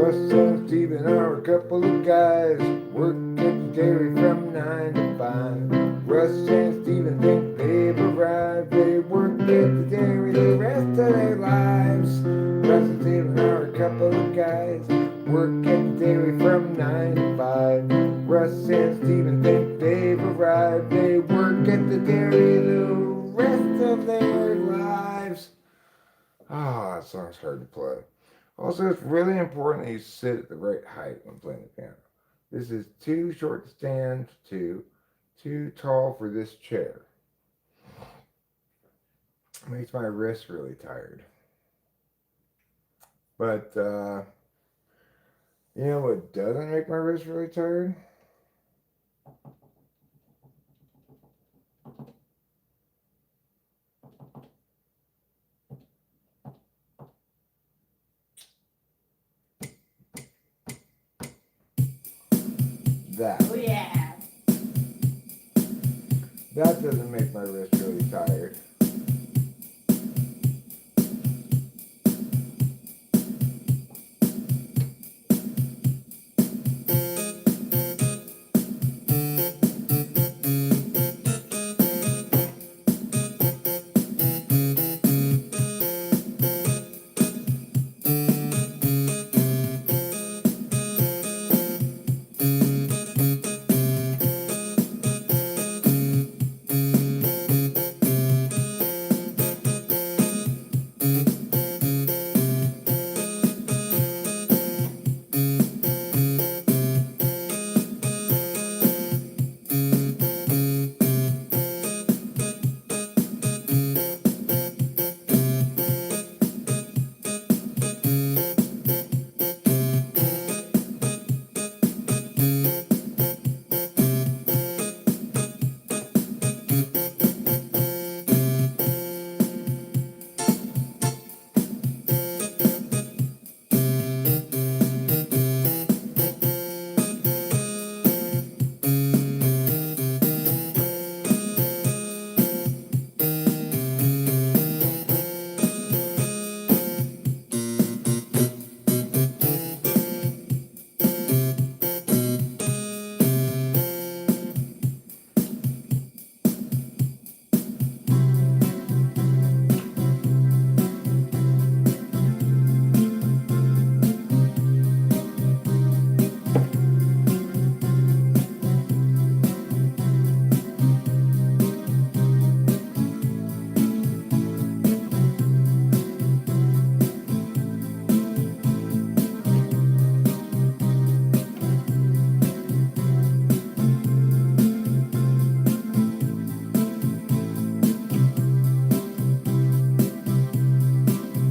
Russ and Steven are a couple of guys, work at the dairy from 9 to 5. Russ and Steven think they've arrived, they work at the dairy the rest of their lives. Russ and Steven are a couple of guys, work at the dairy from 9 to 5. Russ and Steven think they've arrived, they work at the dairy the rest of their lives. Ah, that song's hard to play. Also, it's really important that you sit at the right height when playing the piano. This is too short to stand to, too tall for this chair. It makes my wrists really tired. But, you know what doesn't make my wrists really tired? That. Oh yeah. That doesn't make my wrist really tired.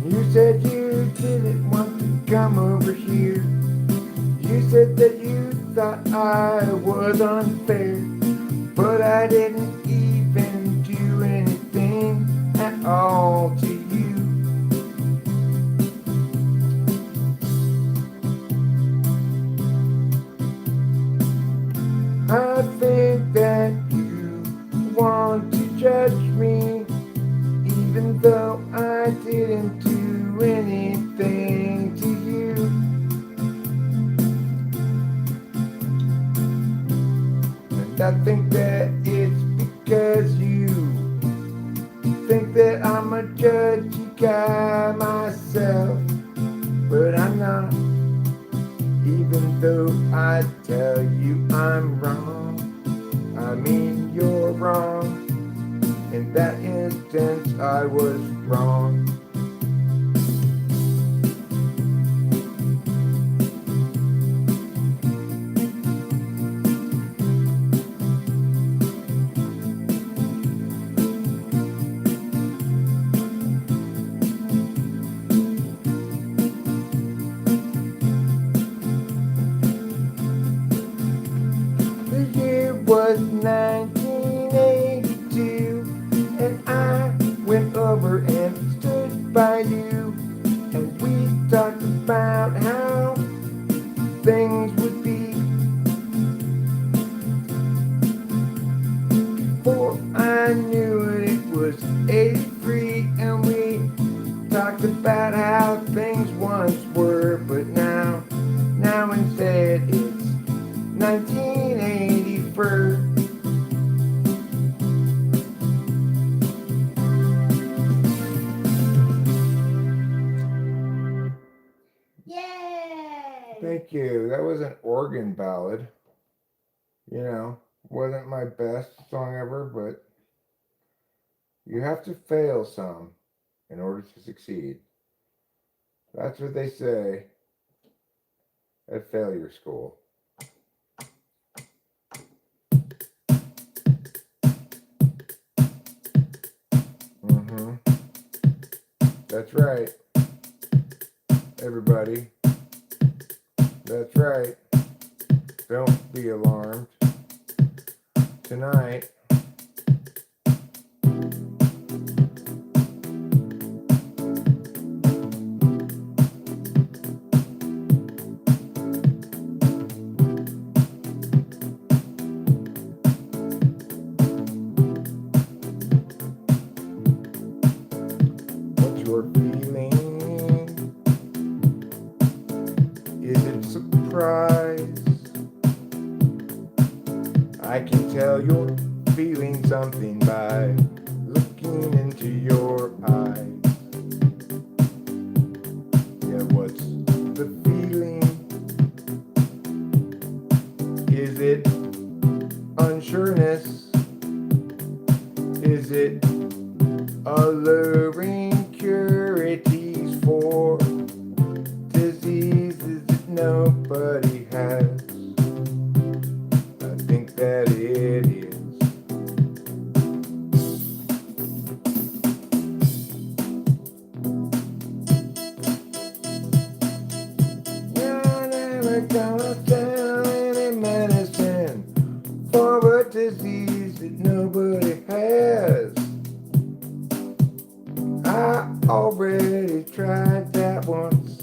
You said you didn't want to come over here. You said that you thought I was unfair, but I didn't even do anything at all to you. I think that you want to judge me, even though I didn't do anything to you. And I think that it's because you think that I'm a judgy guy myself, but I'm not. Even though I tell you I'm wrong, I mean you're wrong. In that instance I was wrong. The year was 1982, and I went over and stood Now instead it's 1984. Yay! Thank you. That was an organ ballad. You know, wasn't my best song ever, but you have to fail some in order to succeed. That's what they say at failure school. Mm-hmm. That's right, everybody. That's right. Don't be alarmed. Tonight, what you're feeling, is it surprise? I can tell you're feeling something by looking into your eyes. Yeah, what's the feeling? Is it unsureness? Is it alluring curities for diseases that nobody has? I think that it is. You're never gonna tell any medicine for a disease that nobody has. I already tried that once.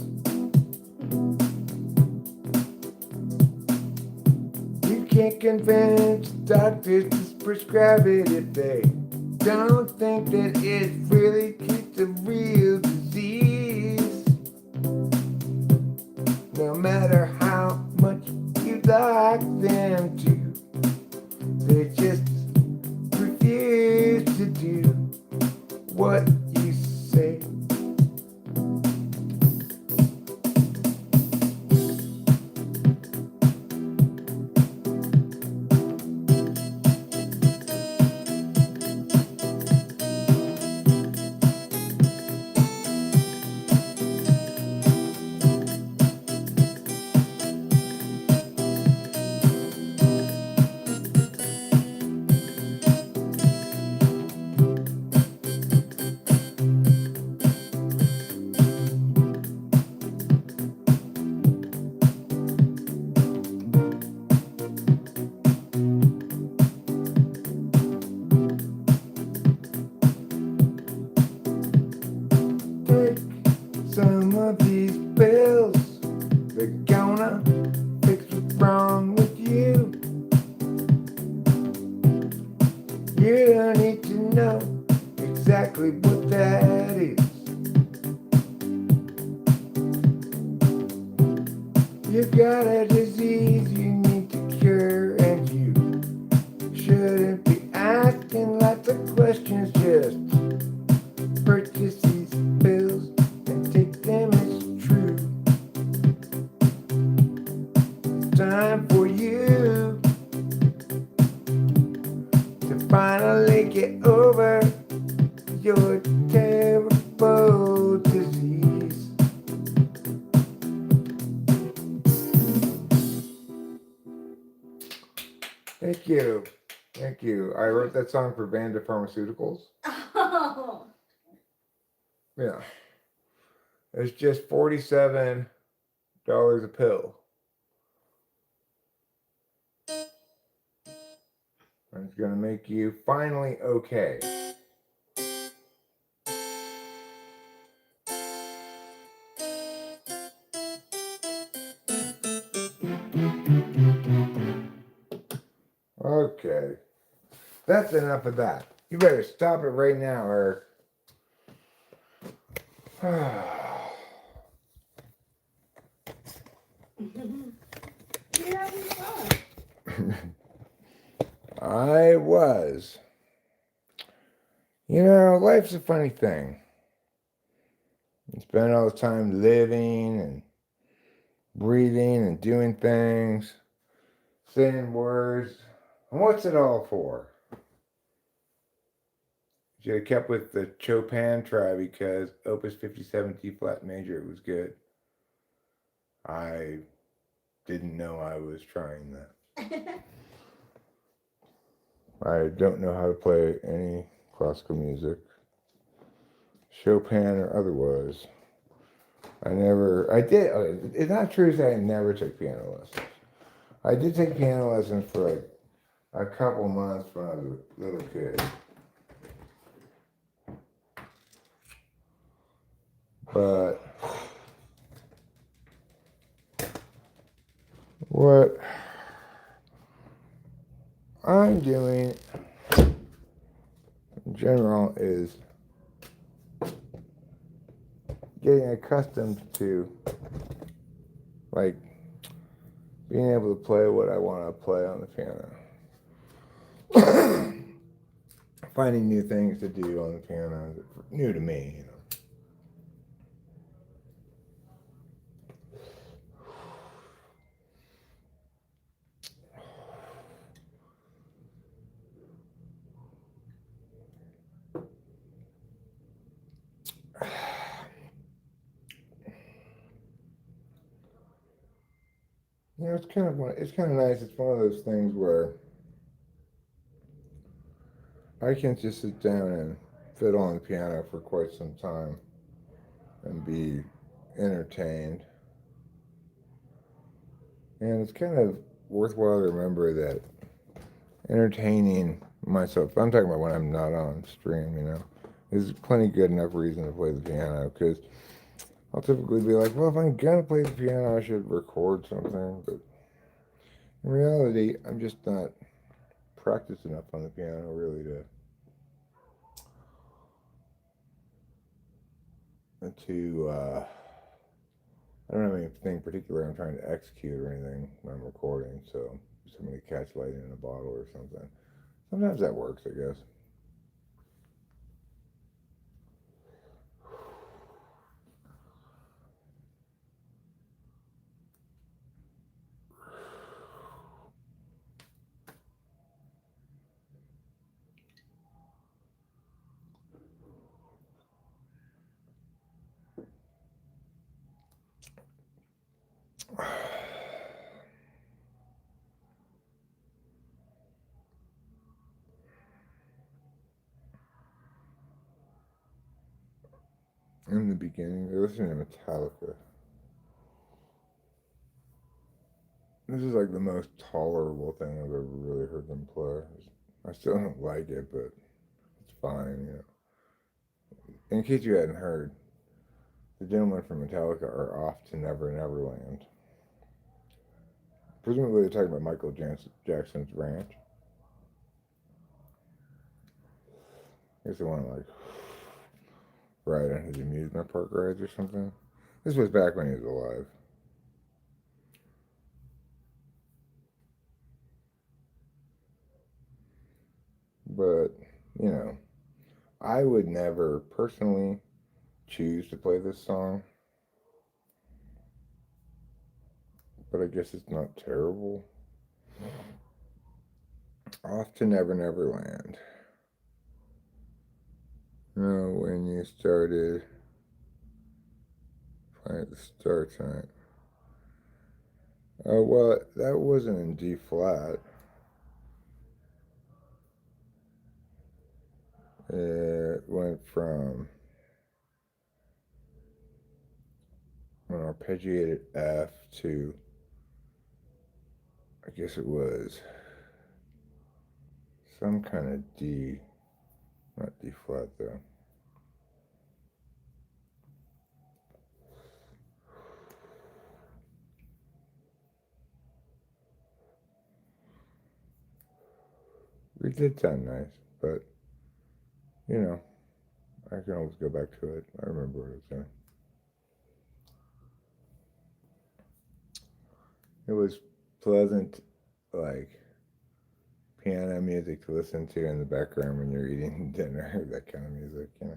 You can't convince doctors to prescribe it if they don't think that it really treats a real disease. No matter how much you like them to, they just refuse to do what you say. Take some of these pills, they're gonna fix what's wrong with you. You don't need to know exactly what that is. You've got a disease you need to cure, and you shouldn't be asking lots of questions. Just purchase these pills and take them as true. It's time for you to finally get over your terrible disease. Thank you. Thank you. I wrote that song for Vanda Pharmaceuticals. Oh. Yeah. It's just $47 a pill. And it's going to make you finally okay. Okay. That's enough of that. You better stop it right now, Eric. You're having fun. I was. You know, life's a funny thing. You spend all the time living and breathing and doing things, saying words. And what's it all for? Should have kept with the Chopin try because Opus 57 D flat major was good. I didn't know I was trying that. I don't know how to play any classical music, Chopin or otherwise. I did, it's not true to say I never took piano lessons. I did take piano lessons for like a couple months when I was a little kid. But what I'm doing in general is getting accustomed to like being able to play what I want to play on the piano. Finding new things to do on the piano that are new to me, you know. You know, it's kind of nice. It's one of those things where I can just sit down and fiddle on the piano for quite some time and be entertained. And it's kind of worthwhile to remember that entertaining myself, I'm talking about when I'm not on stream, you know, is plenty good enough reason to play the piano because I'll typically be like, well, if I'm gonna play the piano, I should record something. But in reality, I'm just not practiced enough on the piano really to I don't have anything particular I'm trying to execute or anything when I'm recording, so somebody catch lightning in a bottle or something. Sometimes that works, I guess. In the beginning, they're listening to Metallica. This is like the most tolerable thing I've ever really heard them play. I still don't like it, but it's fine, you know. In case you hadn't heard, the gentlemen from Metallica are off to Never Never Land. Presumably they're talking about Michael Jackson's ranch. I guess they want to like ride on his amusement park rides or something. This was back when he was alive. But, you know, I would never personally choose to play this song. But I guess it's not terrible. Off to Never Never Land. No, when you started playing at the start tonight. Oh, well, that wasn't in D flat. It went from an arpeggiated F to, I guess it was some kind of D, not D flat though. It did sound nice, but you know, I can always go back to it. I remember what it was saying. It was pleasant, like piano music to listen to in the background when you're eating dinner, that kind of music, you know.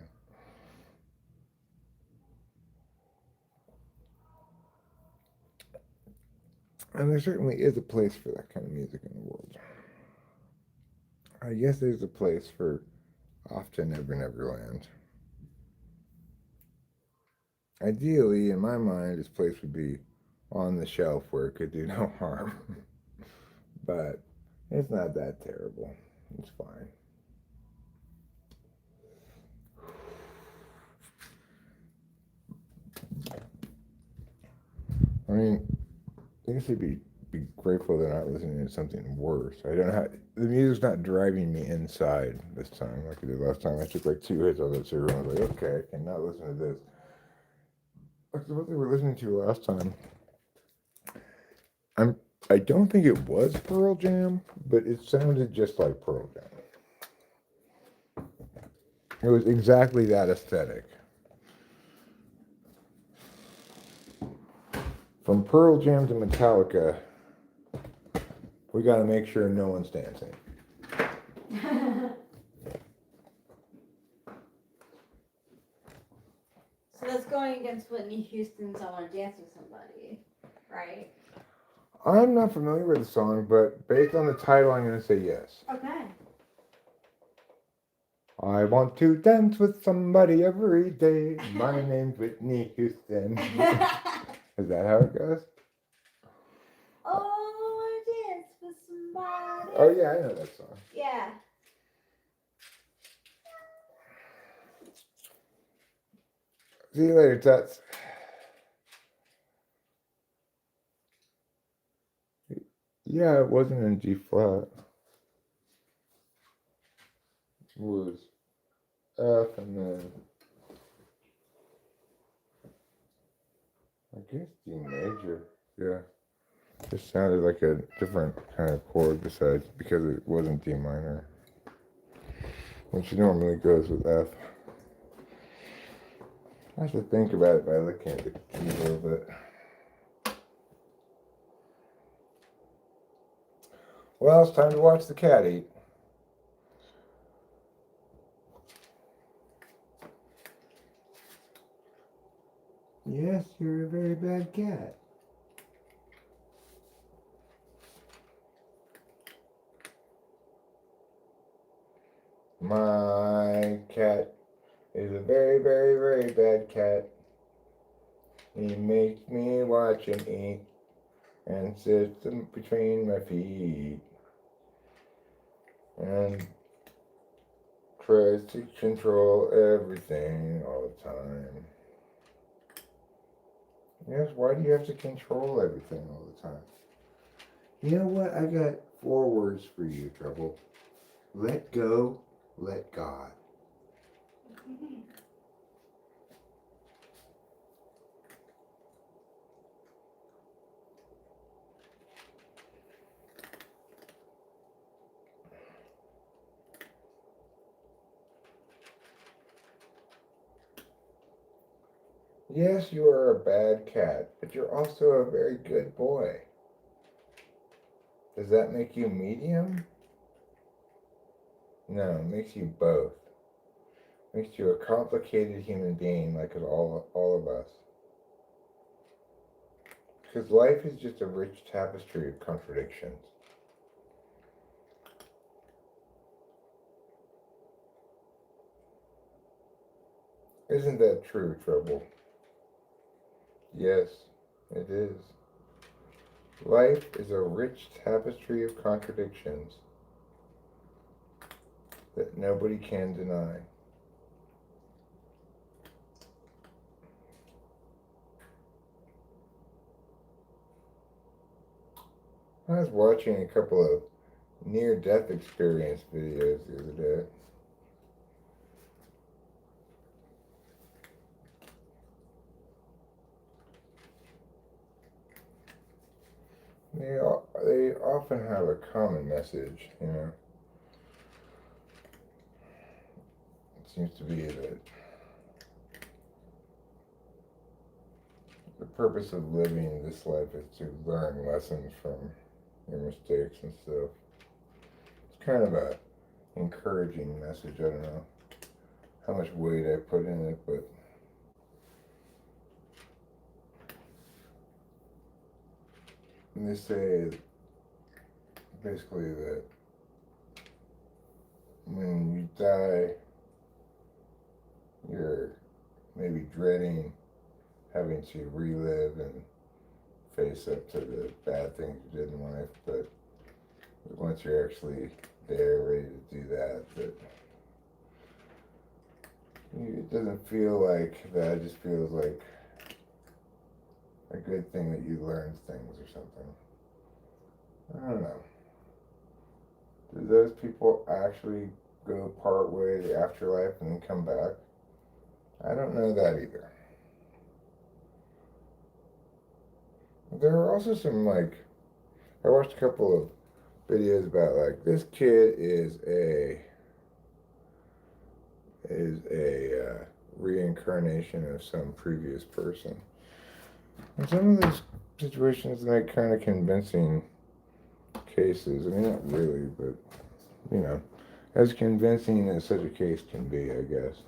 And there certainly is a place for that kind of music in the world. I guess there's a place for Often Never Neverland. Ideally, in my mind, this place would be on the shelf where it could do no harm. But it's not that terrible. It's fine. I mean, I guess I'd be grateful they're not listening to something worse. I don't have the music's not driving me inside this time like it did last time. I took like 2 hits on that cereal and I was like, okay, I cannot listen to this. Like what they were listening to last time. I don't think it was Pearl Jam, but it sounded just like Pearl Jam. It was exactly that aesthetic. From Pearl Jam to Metallica, we got to make sure no one's dancing. So that's going against Whitney Houston's "I Want to Dance with Somebody," right? I'm not familiar with the song, but based on the title, I'm going to say yes. Okay. I want to dance with somebody every day. My name's Whitney Houston. Is that how it goes? Oh, I want to dance with somebody. Oh, yeah, I know that song. Yeah. See you later, Tuts. Yeah, it wasn't in G flat. It was F and then I guess D major. Yeah. It sounded like a different kind of chord besides because it wasn't D minor. Which normally goes with F. I have to think about it by looking at the key a little bit. Well, it's time to watch the cat eat. Yes, you're a very bad cat. My cat is a very, very, very bad cat. He makes me watch him eat and sits between my feet and tries to control everything all the time. Yes, why do you have to control everything all the time? You know what? I got 4 words for you, Trouble. Let go, let God. Yes, you are a bad cat, but you're also a very good boy. Does that make you medium? No, it makes you both. It makes you a complicated human being like all of us. Because life is just a rich tapestry of contradictions. Isn't that true, Trouble? Yes, it is. Life is a rich tapestry of contradictions that nobody can deny. I was watching a couple of near-death experience videos the other day. They often have a common message, you know. It seems to be that the purpose of living this life is to learn lessons from your mistakes and stuff. It's kind of a encouraging message. I don't know how much weight I put in it, but they say basically that when you die, you're maybe dreading having to relive and face up to the bad things you did in life, but once you're actually there, ready to do that, it doesn't feel like that. It just feels like a good thing that you learned things or something. I don't know. Do those people actually go part way to the afterlife and then come back? I don't know that either. There are also some I watched a couple of videos about this kid is a reincarnation of some previous person. And some of these situations make kind of convincing cases. I mean, not really, but as convincing as such a case can be, I guess.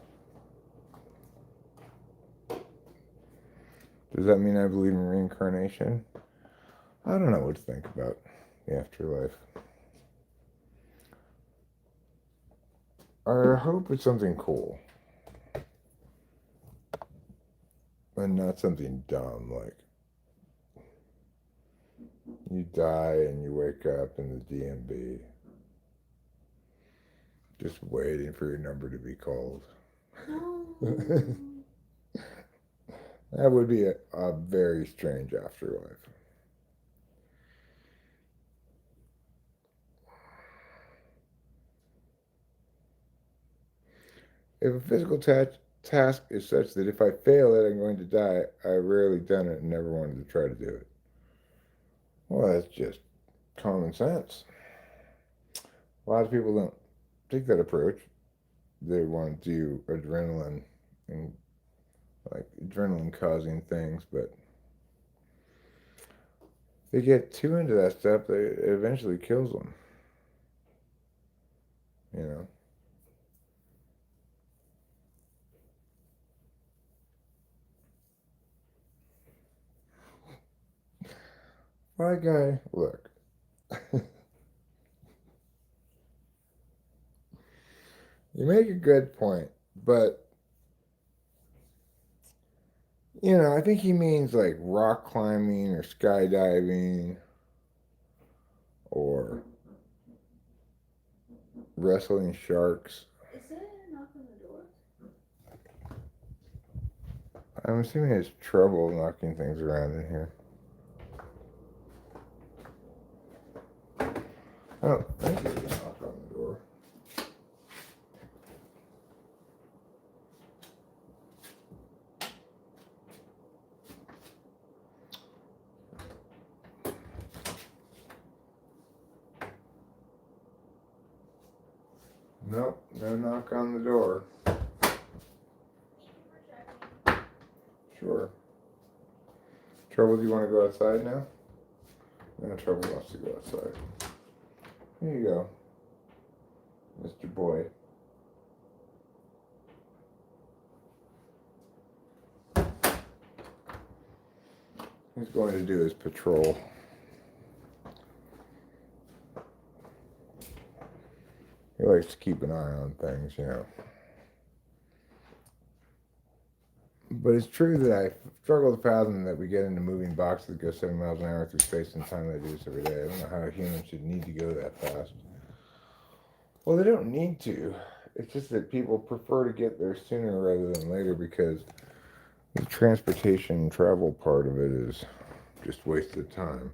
Does that mean I believe in reincarnation? I don't know what to think about the afterlife. I hope it's something cool. And not something dumb, like you die and you wake up in the DMV just waiting for your number to be called. That would be a very strange afterlife. If a physical task is such that if I fail it, I'm going to die, I've rarely done it and never wanted to try to do it. Well, that's just common sense. A lot of people don't take that approach. They want to do adrenaline and adrenaline causing things, but if they get too into that stuff, it eventually kills them. You know. My guy, look. You make a good point, but I think he means like rock climbing or skydiving or wrestling sharks. Is there a knock on the door? I'm assuming he has trouble knocking things around in here. I don't think there's a knock on the door. Nope, no knock on the door. Sure. Trouble, do you want to go outside now? No, Trouble wants to go outside. Here you go, Mr. Boy. He's going to do his patrol. He likes to keep an eye on things, But it's true that I struggle to fathom that we get into moving boxes that go 7 miles an hour through space and time. They do this every day. I don't know how humans should need to go that fast. Well, they don't need to. It's just that people prefer to get there sooner rather than later because the transportation and travel part of it is just wasted time.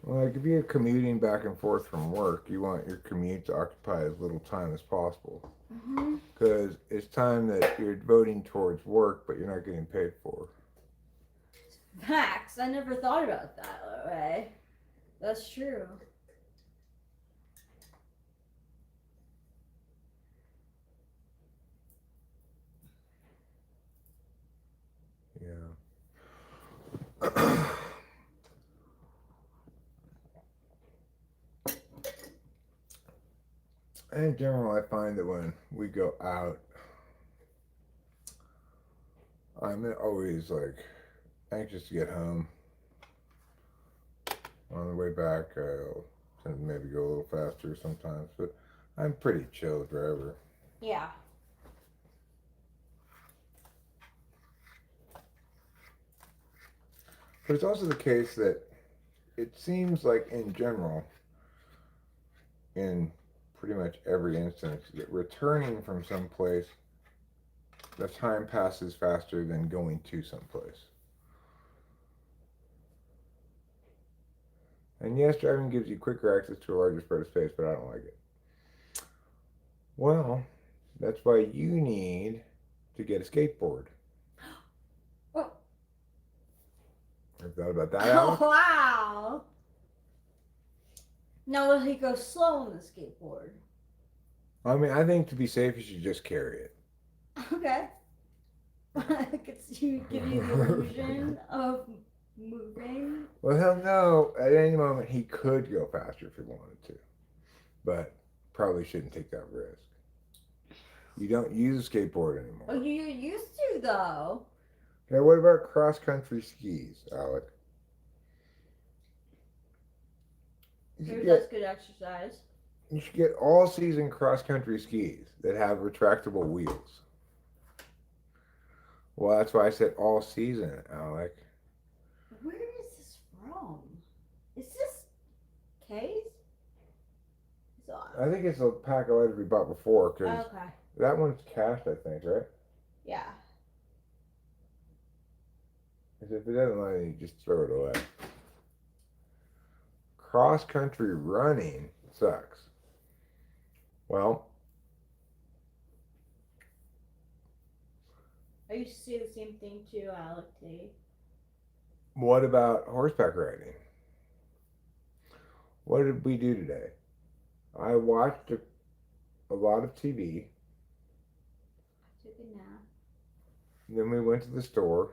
Like if you're commuting back and forth from work, you want your commute to occupy as little time as possible. Because it's time that you're devoting towards work, but you're not getting paid for. Facts. I never thought about that way. That's true. Yeah. In general, I find that when we go out, I'm always like anxious to get home. On the way back, I'll tend to maybe go a little faster sometimes, but I'm pretty chill driver. Yeah. But it's also the case that it seems like, in general, in pretty much every instance, that returning from someplace, the time passes faster than going to someplace. And yes, driving gives you quicker access to a larger spread of space, but I don't like it. Well, that's why you need to get a skateboard. Oh. Ever thought about that, Alex? Wow. Now will he go slow on the skateboard? I mean, I think to be safe, you should just carry it. Okay. It's to give you the illusion of moving. Well, hell no. At any moment, he could go faster if he wanted to, but probably shouldn't take that risk. You don't use a skateboard anymore. Oh, you used to though. Okay, what about cross-country skis, Alec? That's good exercise. You should get all-season cross-country skis that have retractable wheels. Well, that's why I said all-season, Alec. Where is this from? Is this K's? I think it's a pack of letters we bought before, because Okay. that one's cast, I think, right? Yeah. Because if it doesn't like it, you just throw it away. Cross-country running sucks. Well, I used to say the same thing too, Alec T. what about horseback riding? What did we do today? I watched a lot of TV. I took a nap. Then we went to the store.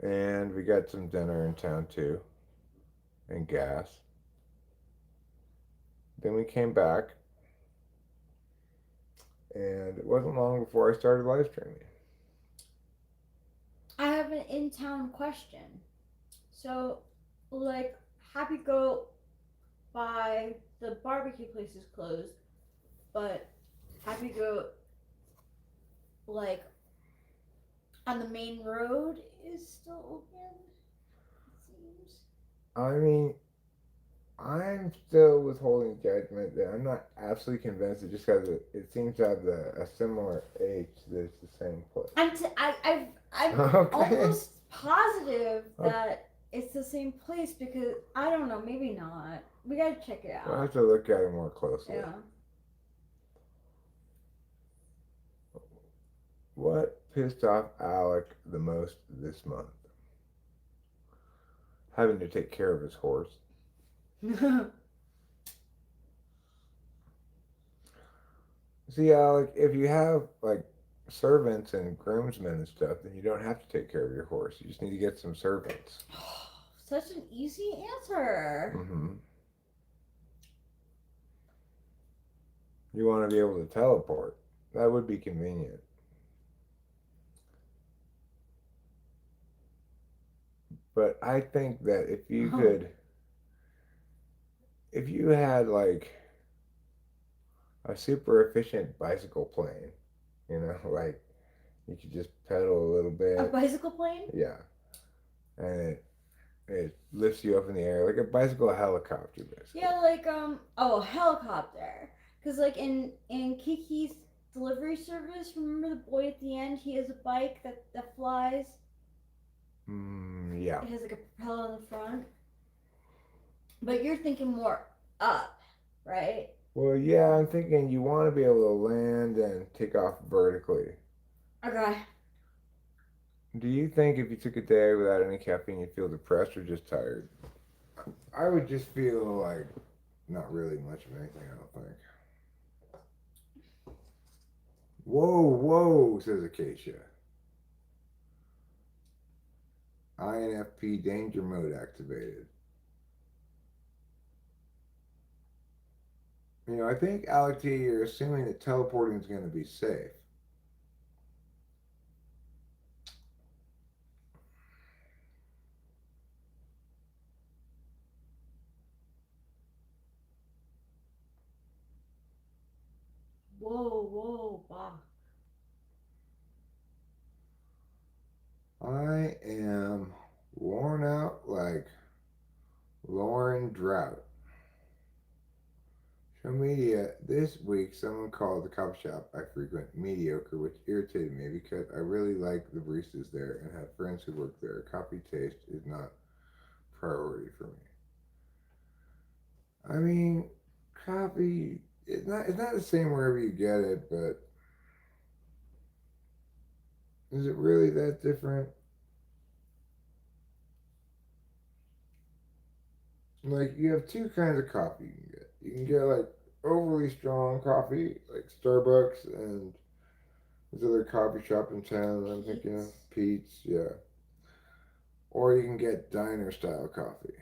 And we got some dinner in town too. And gas. Then we came back. And it wasn't long before I started live streaming. I have an in-town question. So, like, Happy Goat by the barbecue place is closed, but Happy Goat, like, on the main road is still open, it seems. I mean, I'm still withholding judgment that I'm not absolutely convinced that just because it seems to have a similar age that it's the same place. I'm Okay. almost positive that it's the same place because I don't know, maybe not. We gotta check it We'll out. have to look at it more closely. Yeah. What pissed off Alec the most this month? Having to take care of his horse. See, Alec, if you have like servants and groomsmen and stuff, then you don't have to take care of your horse. You just need to get some servants. Such an easy answer. Mm-hmm. You want to be able to teleport. That would be convenient. But I think that if you could, if you had like a super efficient bicycle plane, like you could just pedal a little bit. A bicycle plane? Yeah. And it lifts you up in the air like a bicycle helicopter, basically. Yeah, like a helicopter. Cause like in Kiki's delivery service, remember the boy at the end? He has a bike that flies. Yeah. It has like a propeller in the front. But you're thinking more up, right? Well, yeah, I'm thinking you want to be able to land and take off vertically. Okay. Do you think if you took a day without any caffeine, you'd feel depressed or just tired? I would just feel like not really much of anything, I don't think. Whoa, whoa, says Acacia. INFP danger mode activated. I think, Alec T, you're assuming that teleporting is going to be safe. Whoa, Bach. I am worn out like Lauren Drought. Show media this week. Someone called the coffee shop I frequent mediocre, which irritated me because I really like the baristas there and have friends who work there. Coffee taste is not priority for me. I mean, coffee it's not the same wherever you get it, but is it really that different? Like you have two kinds of coffee you can get. You can get like overly strong coffee, like Starbucks and this other coffee shop in town. I'm thinking Pete's. of Pete's, yeah. Or you can get diner style coffee.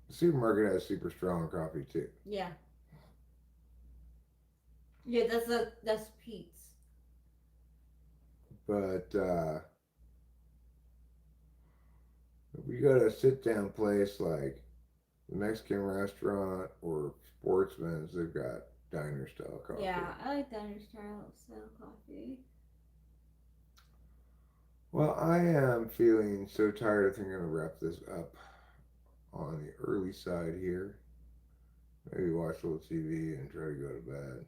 The supermarket has super strong coffee too. Yeah. Yeah, that's Pete's. But if we go to a sit down place like the Mexican restaurant or Sportsman's, they've got diner style coffee. Yeah, I like diner style coffee. Well, I am feeling so tired. I think I'm gonna wrap this up on the early side here. Maybe watch a little TV and try to go to bed.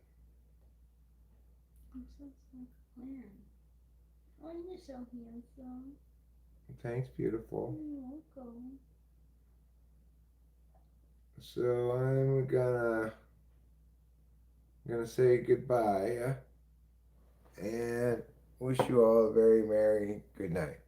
I'm so plan. Oh, you're so handsome. Thanks, beautiful. You're welcome. So I'm gonna say goodbye and wish you all a very merry good night.